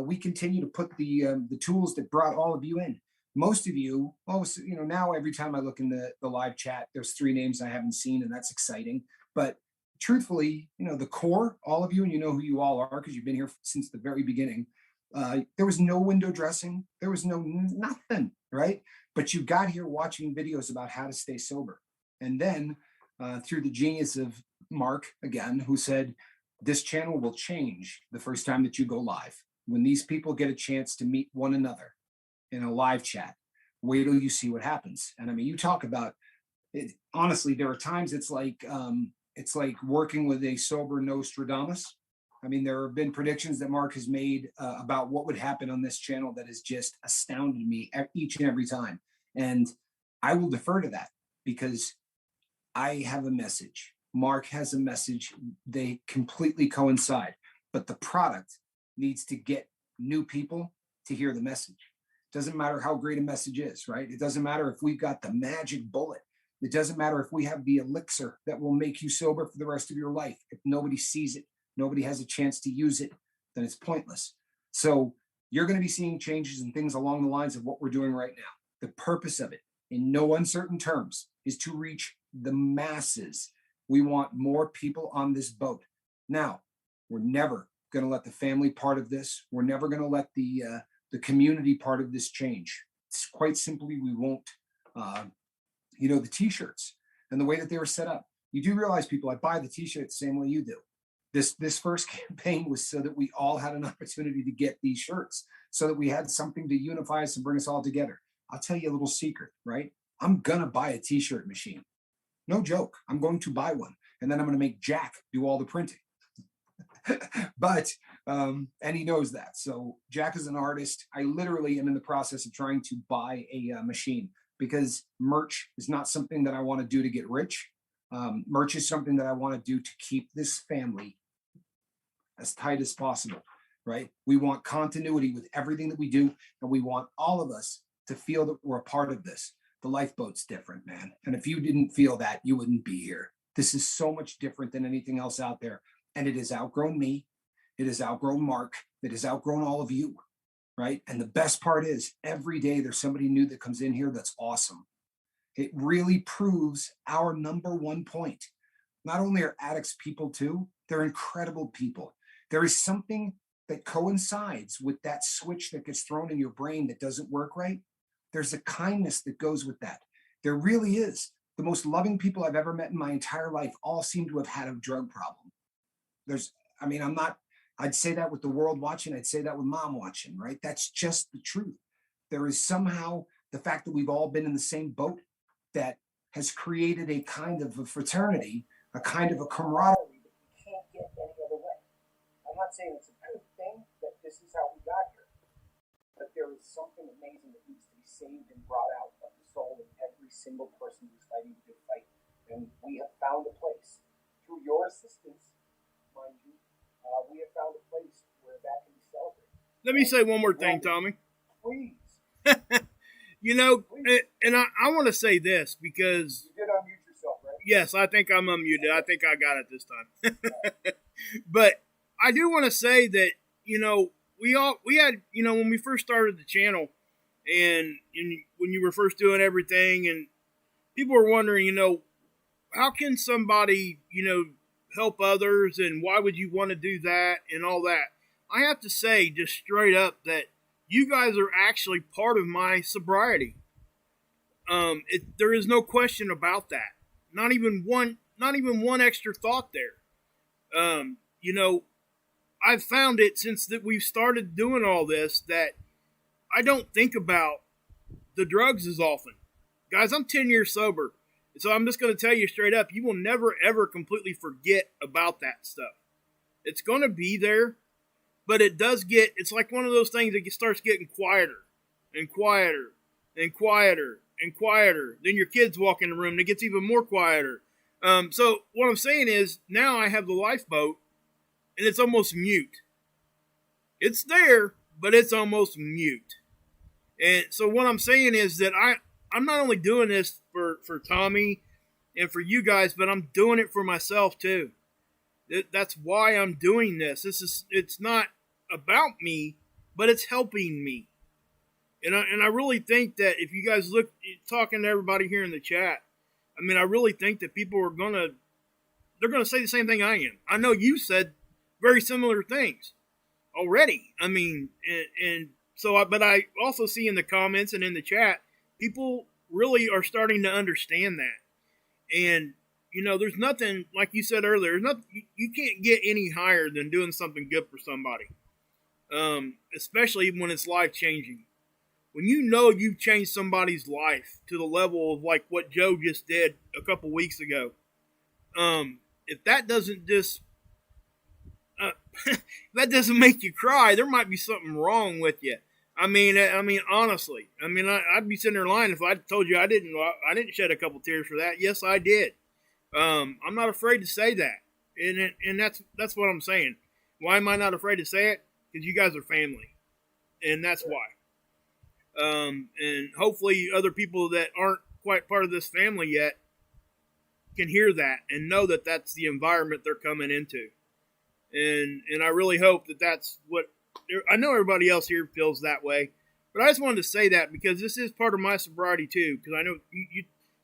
we continue to put the tools that brought all of you in. Most of you, now every time I look in the live chat, there's 3 names I haven't seen, and that's exciting. But truthfully, the core, all of you, and you know who you all are because you've been here since the very beginning. There was no window dressing. There was nothing, right? But you got here watching videos about how to stay sober. And then through the genius of Mark, again, who said, this channel will change the first time that you go live. When these people get a chance to meet one another in a live chat, wait till you see what happens. And you talk about it. Honestly, there are times it's like working with a sober Nostradamus. There have been predictions that Mark has made about what would happen on this channel that has just astounded me each and every time. And I will defer to that because I have a message. Mark has a message. They completely coincide, but the product needs to get new people to hear the message. Doesn't matter how great a message is, right? It doesn't matter if we've got the magic bullet. It doesn't matter if we have the elixir that will make you sober for the rest of your life. If nobody sees it, nobody has a chance to use it, then it's pointless. So you're going to be seeing changes and things along the lines of what we're doing right now. The purpose of it, in no uncertain terms, is to reach the masses. We want more people on this boat. Now, we're never going to let the family part of this, we're never going to let the community part of this change. It's quite simply, we won't. The t-shirts and the way that they were set up. You do realize, people, I buy the t-shirt the same way you do. This first campaign was so that we all had an opportunity to get these shirts, so that we had something to unify us and bring us all together. I'll tell you a little secret, right? I'm gonna buy a t-shirt machine. No joke. I'm going to buy one, and then I'm going to make Jack do all the printing. And he knows that. So Jack is an artist. I literally am in the process of trying to buy a machine, because merch is not something that I want to do to get rich. Merch is something that I want to do to keep this family as tight as possible, right? We want continuity with everything that we do, and we want all of us to feel that we're a part of this. The lifeboat's different, man. And if you didn't feel that, you wouldn't be here. This is so much different than anything else out there. And it has outgrown me. It has outgrown Mark. It has outgrown all of you, right? And the best part is, every day there's somebody new that comes in here that's awesome. It really proves our number one point. Not only are addicts people too, they're incredible people. There is something that coincides with that switch that gets thrown in your brain that doesn't work right. There's a kindness that goes with that. There really is. The most loving people I've ever met in my entire life all seem to have had a drug problem. I'd say that with the world watching, I'd say that with mom watching, right? That's just the truth. There is somehow the fact that we've all been in the same boat that has created a kind of a fraternity, a kind of a camaraderie that you can't get any other way. I'm not saying it's a good thing that this is how we got here, but there is something amazing that needs to be saved and brought out of the soul of every single person who's fighting the good fight. And we have found a place, through your assistance, mind you, we have found a place where that can be celebrated. Let me say one more thing, Tommy. Please. And I want to say this, because you did unmute yourself, right? Yes, I think I'm unmuted. I think I got it this time. But I do want to say that, we had, when we first started the channel, and when you were first doing everything, and people were wondering, how can somebody, help others, and why would you want to do that and all that? I have to say, just straight up, that you guys are actually part of my sobriety. There is no question about that. Not even one extra thought there. I've found it since that we've started doing all this, that I don't think about the drugs as often. Guys, I'm 10 years sober. So I'm just going to tell you straight up, you will never, ever completely forget about that stuff. It's going to be there, but it's like one of those things that starts getting quieter and quieter and quieter and quieter. Then your kids walk in the room and it gets even more quieter. So what I'm saying is, now I have the lifeboat, and it's almost mute. It's there, but it's almost mute. And so what I'm saying is that I'm not only doing this for Tommy and for you guys, but I'm doing it for myself too. That's why I'm doing this. It's not about me, but it's helping me. And I really think that if you guys look, talking to everybody here in the chat, I really think that people are they're gonna say the same thing I am. I know you said very similar things already. But I also see in the comments and in the chat, people really are starting to understand that. And, there's nothing, like you said earlier, you can't get any higher than doing something good for somebody. Especially when it's life-changing. When you've changed somebody's life to the level of like what Joe just did a couple weeks ago, if that doesn't just that doesn't make you cry, there might be something wrong with you. Honestly, I'd be sitting there lying if I told you I didn't shed a couple tears for that. Yes, I did. I'm not afraid to say that, and that's what I'm saying. Why am I not afraid to say it? Because you guys are family, and that's why. And hopefully, other people that aren't quite part of this family yet can hear that and know that that's the environment they're coming into. And I really hope that that's what, I know everybody else here feels that way, but I just wanted to say that because this is part of my sobriety too. Because I know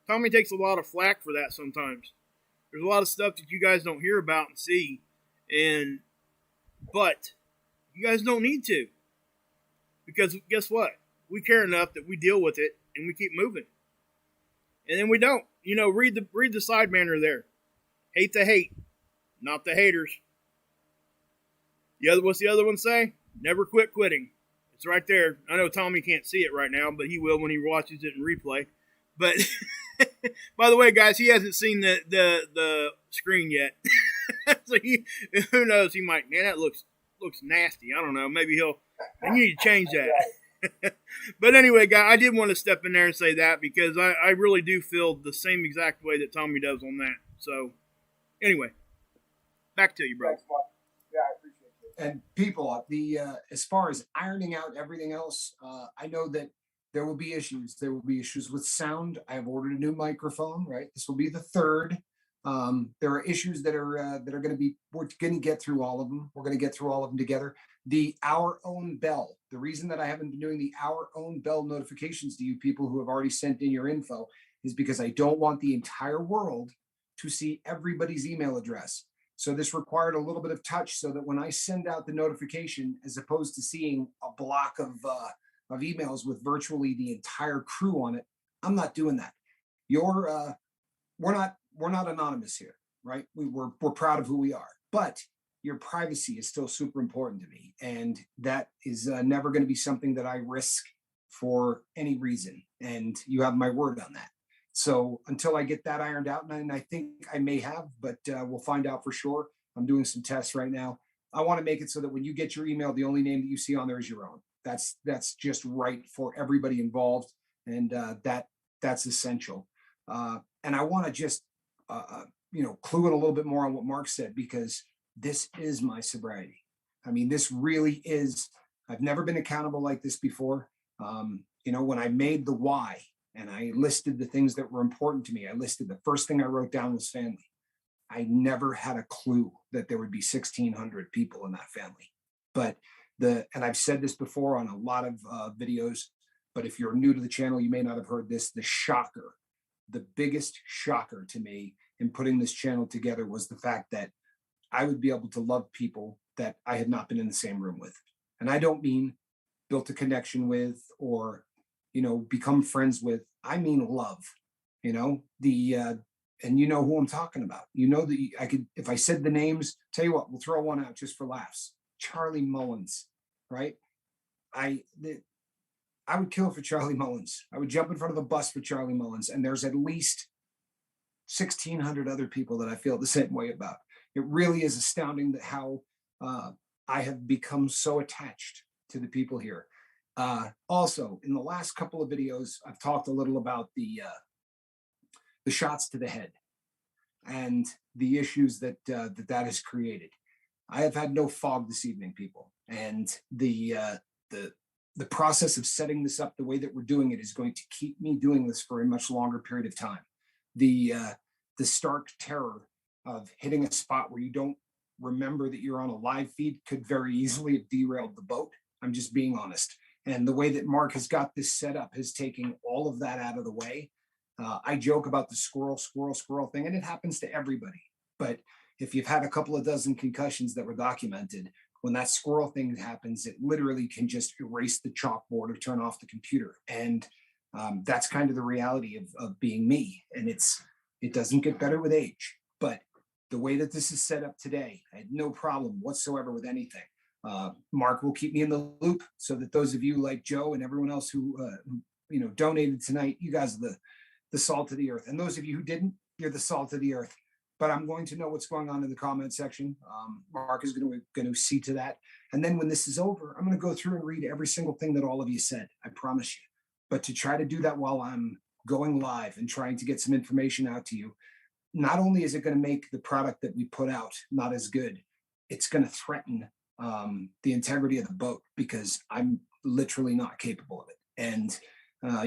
Tommy takes a lot of flack for that sometimes. There's a lot of stuff that you guys don't hear about and see, but you guys don't need to, because guess what? We care enough that we deal with it and we keep moving. And then we don't. Read the side banner there. Hate the hate, not the haters. What's the other one say? Never quit quitting. It's right there. I know Tommy can't see it right now, but he will when he watches it in replay. But by the way, guys, he hasn't seen the screen yet. So who knows? He might. Man, that looks nasty. I don't know. Maybe you need to change that. But anyway, guys, I did want to step in there and say that because I really do feel the same exact way that Tommy does on that. So anyway, back to you, bro. Thanks, Mark. Yeah, I appreciate it. And people, as far as ironing out everything else, I know that there will be issues. There will be issues with sound. I have ordered a new microphone. Right, this will be the third. There are issues that are going to be. We're going to get through all of them. We're going to get through all of them together. The Our Own Bell. The reason that I haven't been doing the Our Own Bell notifications to you people who have already sent in your info is because I don't want the entire world to see everybody's email address. So this required a little bit of touch so that when I send out the notification, as opposed to seeing a block of emails with virtually the entire crew on it, I'm not doing that. We're not anonymous here, right? We're proud of who we are, but your privacy is still super important to me, and that is never going to be something that I risk for any reason. And you have my word on that. So until I get that ironed out, and I think I may have, but we'll find out for sure. I'm doing some tests right now. I want to make it so that when you get your email, the only name that you see on there is your own. That's just right for everybody involved, and that's essential. And I want to just clue in a little bit more on what Mark said, because this is my sobriety. I mean, this really is. I've never been accountable like this before. When I made the why and I listed the things that were important to me, I listed the first thing I wrote down was family. I never had a clue that there would be 1,600 people in that family. But and I've said this before on a lot of videos, but if you're new to the channel, you may not have heard this. The biggest shocker to me in putting this channel together was the fact that I would be able to love people that I had not been in the same room with. And I don't mean built a connection with or, become friends with. I mean love, and you know who I'm talking about. That I could, if I said the names, tell you what, we'll throw one out just for laughs. Charlie Mullins, right? I would kill for Charlie Mullins. I would jump in front of a bus for Charlie Mullins. And there's at least 1,600 other people that I feel the same way about. It really is astounding that how I have become so attached to the people here. Also, in the last couple of videos, I've talked a little about the shots to the head and the issues that has created. I have had no fog this evening, people, and the process of setting this up the way that we're doing it is going to keep me doing this for a much longer period of time. The stark terror of hitting a spot where you don't remember that you're on a live feed could very easily have derailed the boat. I'm just being honest. And the way that Mark has got this set up has taken all of that out of the way. I joke about the squirrel thing, and it happens to everybody. But if you've had a couple of dozen concussions that were documented, when that squirrel thing happens, it literally can just erase the chalkboard or turn off the computer. And that's kind of the reality of being me. And it doesn't get better with age. But the way that this is set up today, I had no problem whatsoever with anything. Mark will keep me in the loop so that those of you like Joe and everyone else who donated tonight, you guys are the salt of the earth. And those of you who didn't, you're the salt of the earth. But I'm going to know what's going on in the comment section. Mark is going to see to that. And then when this is over, I'm going to go through and read every single thing that all of you said. I promise you. But to try to do that while I'm going live and trying to get some information out to you, not only is it going to make the product that we put out not as good, it's going to threaten the integrity of the boat, because I'm literally not capable of it. And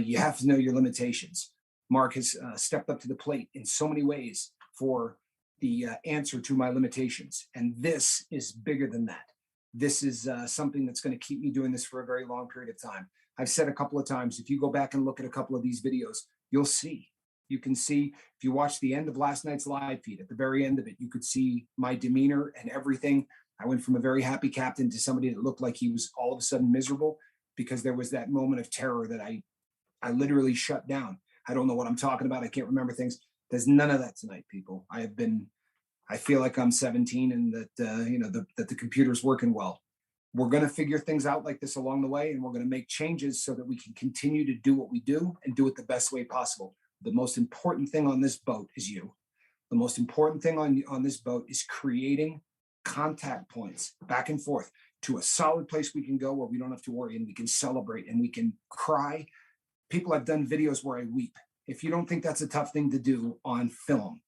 you have to know your limitations. Mark has stepped up to the plate in so many ways for the answer to my limitations. And this is bigger than that. This is something that's going to keep me doing this for a very long period of time. I've said a couple of times, if you go back and look at a couple of these videos, you'll see. You can see, if you watch the end of last night's live feed, at the very end of it, you could see my demeanor and everything. I went from a very happy captain to somebody that looked like he was all of a sudden miserable, because there was that moment of terror that I literally shut down. I don't know what I'm talking about. I can't remember things. There's none of that tonight, people. I feel like I'm 17 and that, that the computer's working well. We're going to figure things out like this along the way, and we're going to make changes so that we can continue to do what we do and do it the best way possible. The most important thing on this boat is you. The most important thing on this boat is creating contact points back and forth to a solid place we can go where we don't have to worry, and we can celebrate and we can cry. People, I've done videos where I weep. If you don't think that's a tough thing to do on film,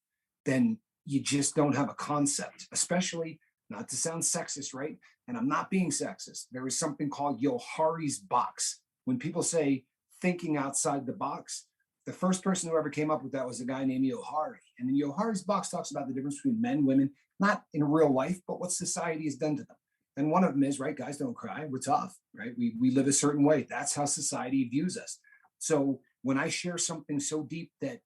then you just don't have a concept, especially, not to sound sexist, right? And I'm not being sexist. There is something called Johari's box. When people say thinking outside the box, the first person who ever came up with that was a guy named Johari. And then Johari's box talks about the difference between men, women, not in real life, but what society has done to them. And one of them is, right, guys don't cry. We're tough, right? We live a certain way. That's how society views us. So when I share something so deep that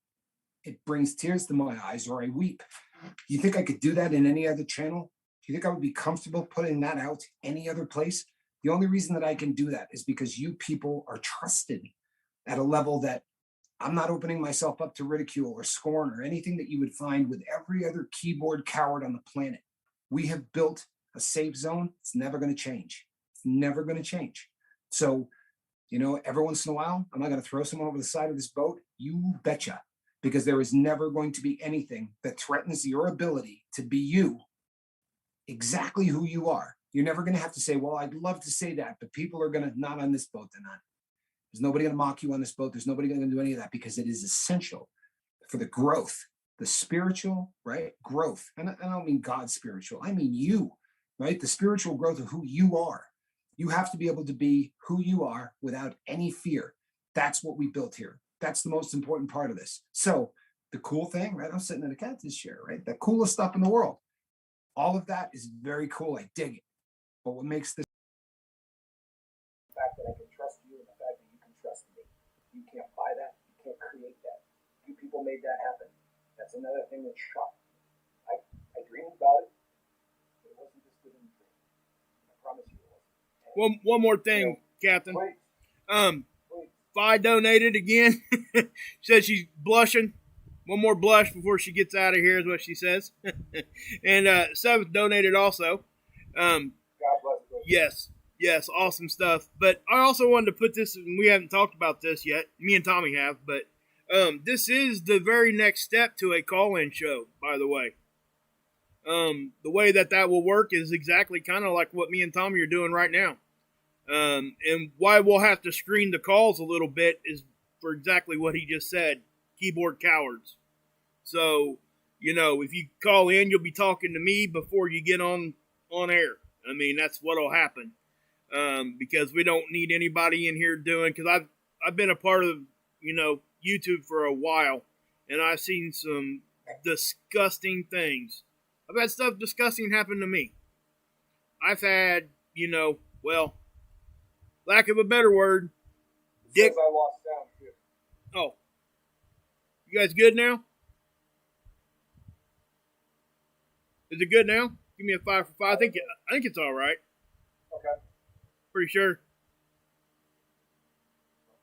it brings tears to my eyes or I weep, you think I could do that in any other channel? Do you think I would be comfortable putting that out any other place? The only reason that I can do that is because you people are trusted at a level that I'm not opening myself up to ridicule or scorn or anything that you would find with every other keyboard coward on the planet. We have built a safe zone. It's never going to change. It's never going to change. So, every once in a while, am I going to throw someone over the side of this boat? You betcha. Because there is never going to be anything that threatens your ability to be you, exactly who you are. You're never going to have to say, well, I'd love to say that, but people are going to, not on this boat, they're not. There's nobody going to mock you on this boat. There's nobody going to do any of that, because it is essential for the growth, the spiritual, right? Growth. And I don't mean God spiritual. I mean you, right? The spiritual growth of who you are. You have to be able to be who you are without any fear. That's what we built here. That's the most important part of this. So the cool thing, right? I'm sitting in a captain's chair, right? The coolest stuff in the world. All of that is very cool. I dig it. But what makes this the fact that I can trust you and the fact that you can trust me. You can't buy that. You can't create that. You people made that happen. That's another thing that's shot. I dreamed about it. But it wasn't just good in the dream. I promise you it wasn't. One more thing, Captain. Please. Fi donated again. She says she's blushing. One more blush before she gets out of here is what she says. And Seventh donated also. God bless you. Yes, awesome stuff. But I also wanted to put this, and we haven't talked about this yet. Me and Tommy have, but this is the very next step to a call-in show, by the way. The way that will work is exactly kind of like what me and Tommy are doing right now. And why we'll have to screen the calls a little bit is for exactly what he just said, keyboard cowards. So, if you call in, you'll be talking to me before you get on air. I mean, that's what'll happen. Because we don't need anybody in here because I've been a part of, YouTube for a while, and I've seen some disgusting things. I've had stuff disgusting happen to me. I've had, lack of a better word, dick. I lost sound too. Oh, you guys good now? Is it good now? Give me a 5 for 5. I think it's all right. Okay. Pretty sure.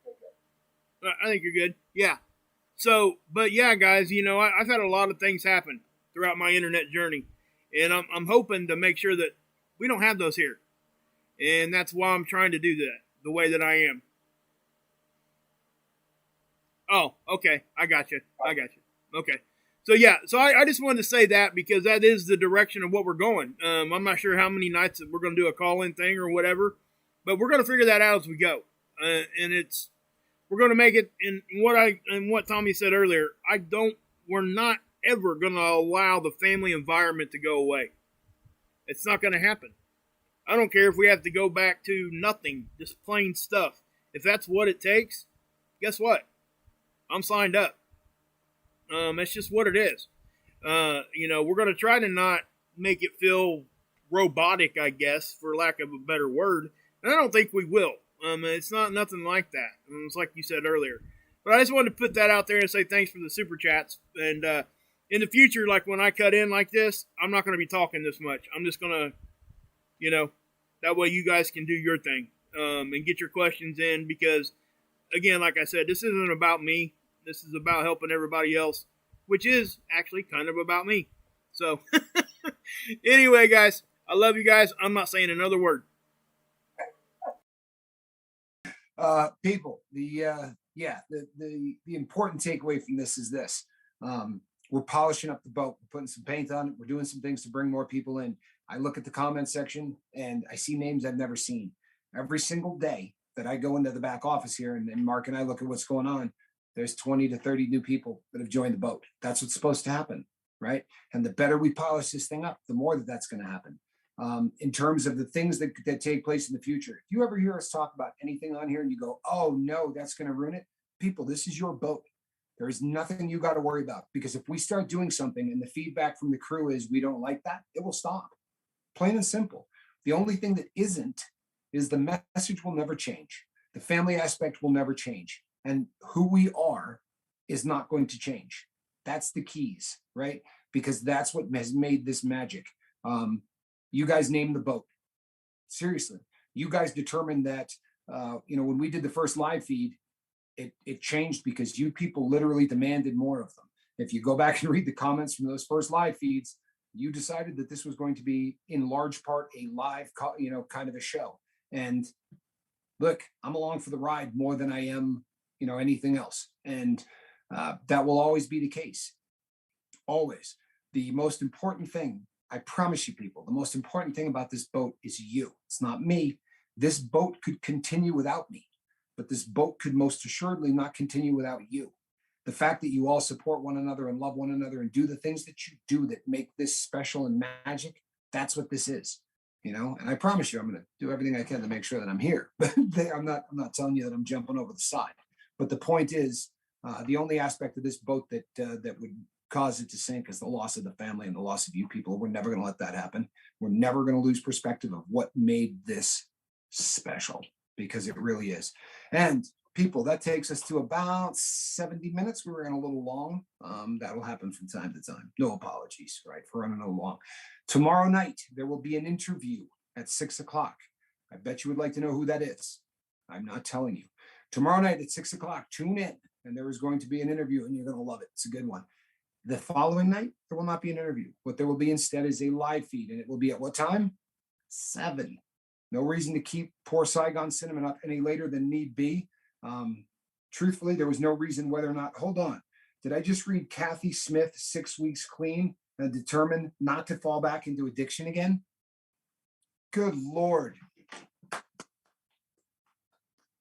Okay. I think you're good. Yeah. So, but yeah, guys, I've had a lot of things happen throughout my internet journey, and I'm hoping to make sure that we don't have those here, and that's why I'm trying to do that the way that I am. Oh, okay. I got you. Okay. So yeah, I just wanted to say that because that is the direction of what we're going. I'm not sure how many nights that we're going to do a call-in thing or whatever, but we're going to figure that out as we go. And we're going to make it in what Tommy said earlier. We're not ever going to allow the family environment to go away. It's not going to happen. I don't care if we have to go back to nothing, just plain stuff. If that's what it takes, guess what? I'm signed up. That's just what it is. We're going to try to not make it feel robotic, I guess, for lack of a better word. And I don't think we will. It's not nothing like that. It's like you said earlier. But I just wanted to put that out there and say thanks for the super chats. And in the future, like when I cut in like this, I'm not going to be talking this much. I'm just going to, that way you guys can do your thing and get your questions in. Because, again, like I said, this isn't about me. This is about helping everybody else, which is actually kind of about me. So, anyway, guys, I love you guys. I'm not saying another word. People, the important takeaway from this is this. We're polishing up the boat. We're putting some paint on it. We're doing some things to bring more people in. I look at the comment section and I see names I've never seen. Every single day that I go into the back office here and Mark and I look at what's going on, there's 20 to 30 new people that have joined the boat. That's what's supposed to happen, right? And the better we polish this thing up, the more that's going to happen. In terms of the things that take place in the future. If you ever hear us talk about anything on here and you go, oh no, that's going to ruin it. People, this is your boat. There is nothing you got to worry about, because if we start doing something and the feedback from the crew is we don't like that, it will stop. Plain and simple. The only thing that isn't is the message will never change. The family aspect will never change. And who we are is not going to change. That's the keys, right? Because that's what has made this magic. You guys named the boat. Seriously, you guys determined that, when we did the first live feed, it changed because you people literally demanded more of them. If you go back and read the comments from those first live feeds, you decided that this was going to be in large part a live, kind of a show. And look, I'm along for the ride more than I am, anything else. And that will always be the case. Always. The most important thing, I promise you people, the most important thing about this boat is you. It's not me. This boat could continue without me, but this boat could most assuredly not continue without you. The fact that you all support one another and love one another and do the things that you do that make this special and magic, that's what this is, and I promise you, I'm going to do everything I can to make sure that I'm here, but I'm not telling you that I'm jumping over the side. But the point is, the only aspect of this boat that would cause it to sink is the loss of the family and the loss of you people. We're never going to let that happen. We're never going to lose perspective of what made this special, because it really is. And people, that takes us to about 70 minutes. We were in a little long. That'll happen from time to time. No apologies, right, for running a little long. Tomorrow night, there will be an interview at 6:00. I bet you would like to know who that is. I'm not telling you. Tomorrow night at 6:00, tune in, and there is going to be an interview, and you're going to love it. It's a good one. The following night, there will not be an interview. What there will be instead is a live feed, and it will be at what time? 7. No reason to keep poor Saigon Cinnamon up any later than need be. Truthfully, there was no reason whether or not. Hold on. Did I just read Kathy Smith, 6 weeks clean and determined not to fall back into addiction again? Good Lord.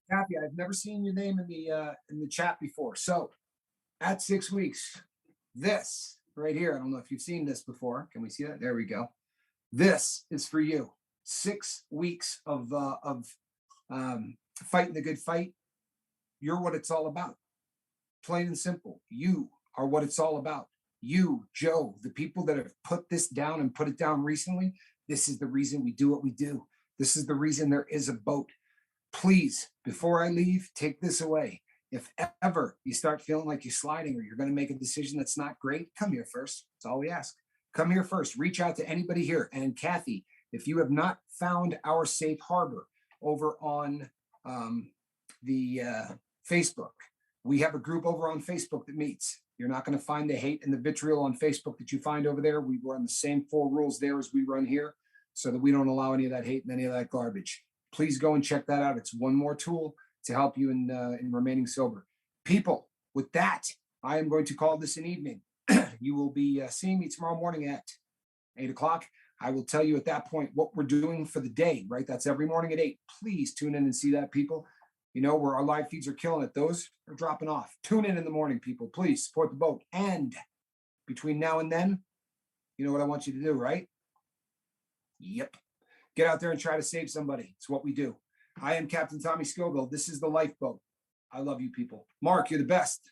Kathy, I've never seen your name in the chat before. So at 6 weeks, this right here, I don't know if you've seen this before. Can we see that? There we go. This is for you. 6 weeks of fighting the good fight. You're what it's all about. Plain and simple. You are what it's all about. You, Joe, the people that have put this down and put it down recently, this is the reason we do what we do. This is the reason there is a boat. Please, before I leave, take this away. If ever you start feeling like you're sliding or you're going to make a decision that's not great, come here first. That's all we ask. Come here first. Reach out to anybody here. And Kathy, if you have not found our safe harbor over on the Facebook, we have a group over on Facebook that meets. You're not going to find the hate and the vitriol on Facebook that you find over there. We run the same 4 rules there as we run here, so that we don't allow any of that hate and any of that garbage. Please go and check that out. It's one more tool to help you in remaining sober. People, with that, I am going to call this an evening. You will be seeing me tomorrow morning at 8:00. I will tell you at that point what we're doing for the day, right? That's every morning at 8. Please tune in and see that, people. Where our live feeds are killing it. Those are dropping off. Tune in the morning, people. Please support the boat. And between now and then, you know what I want you to do, right? Yep. Get out there and try to save somebody. It's what we do. I am Captain Tommy Scoville. This is the lifeboat. I love you, people. Mark, you're the best.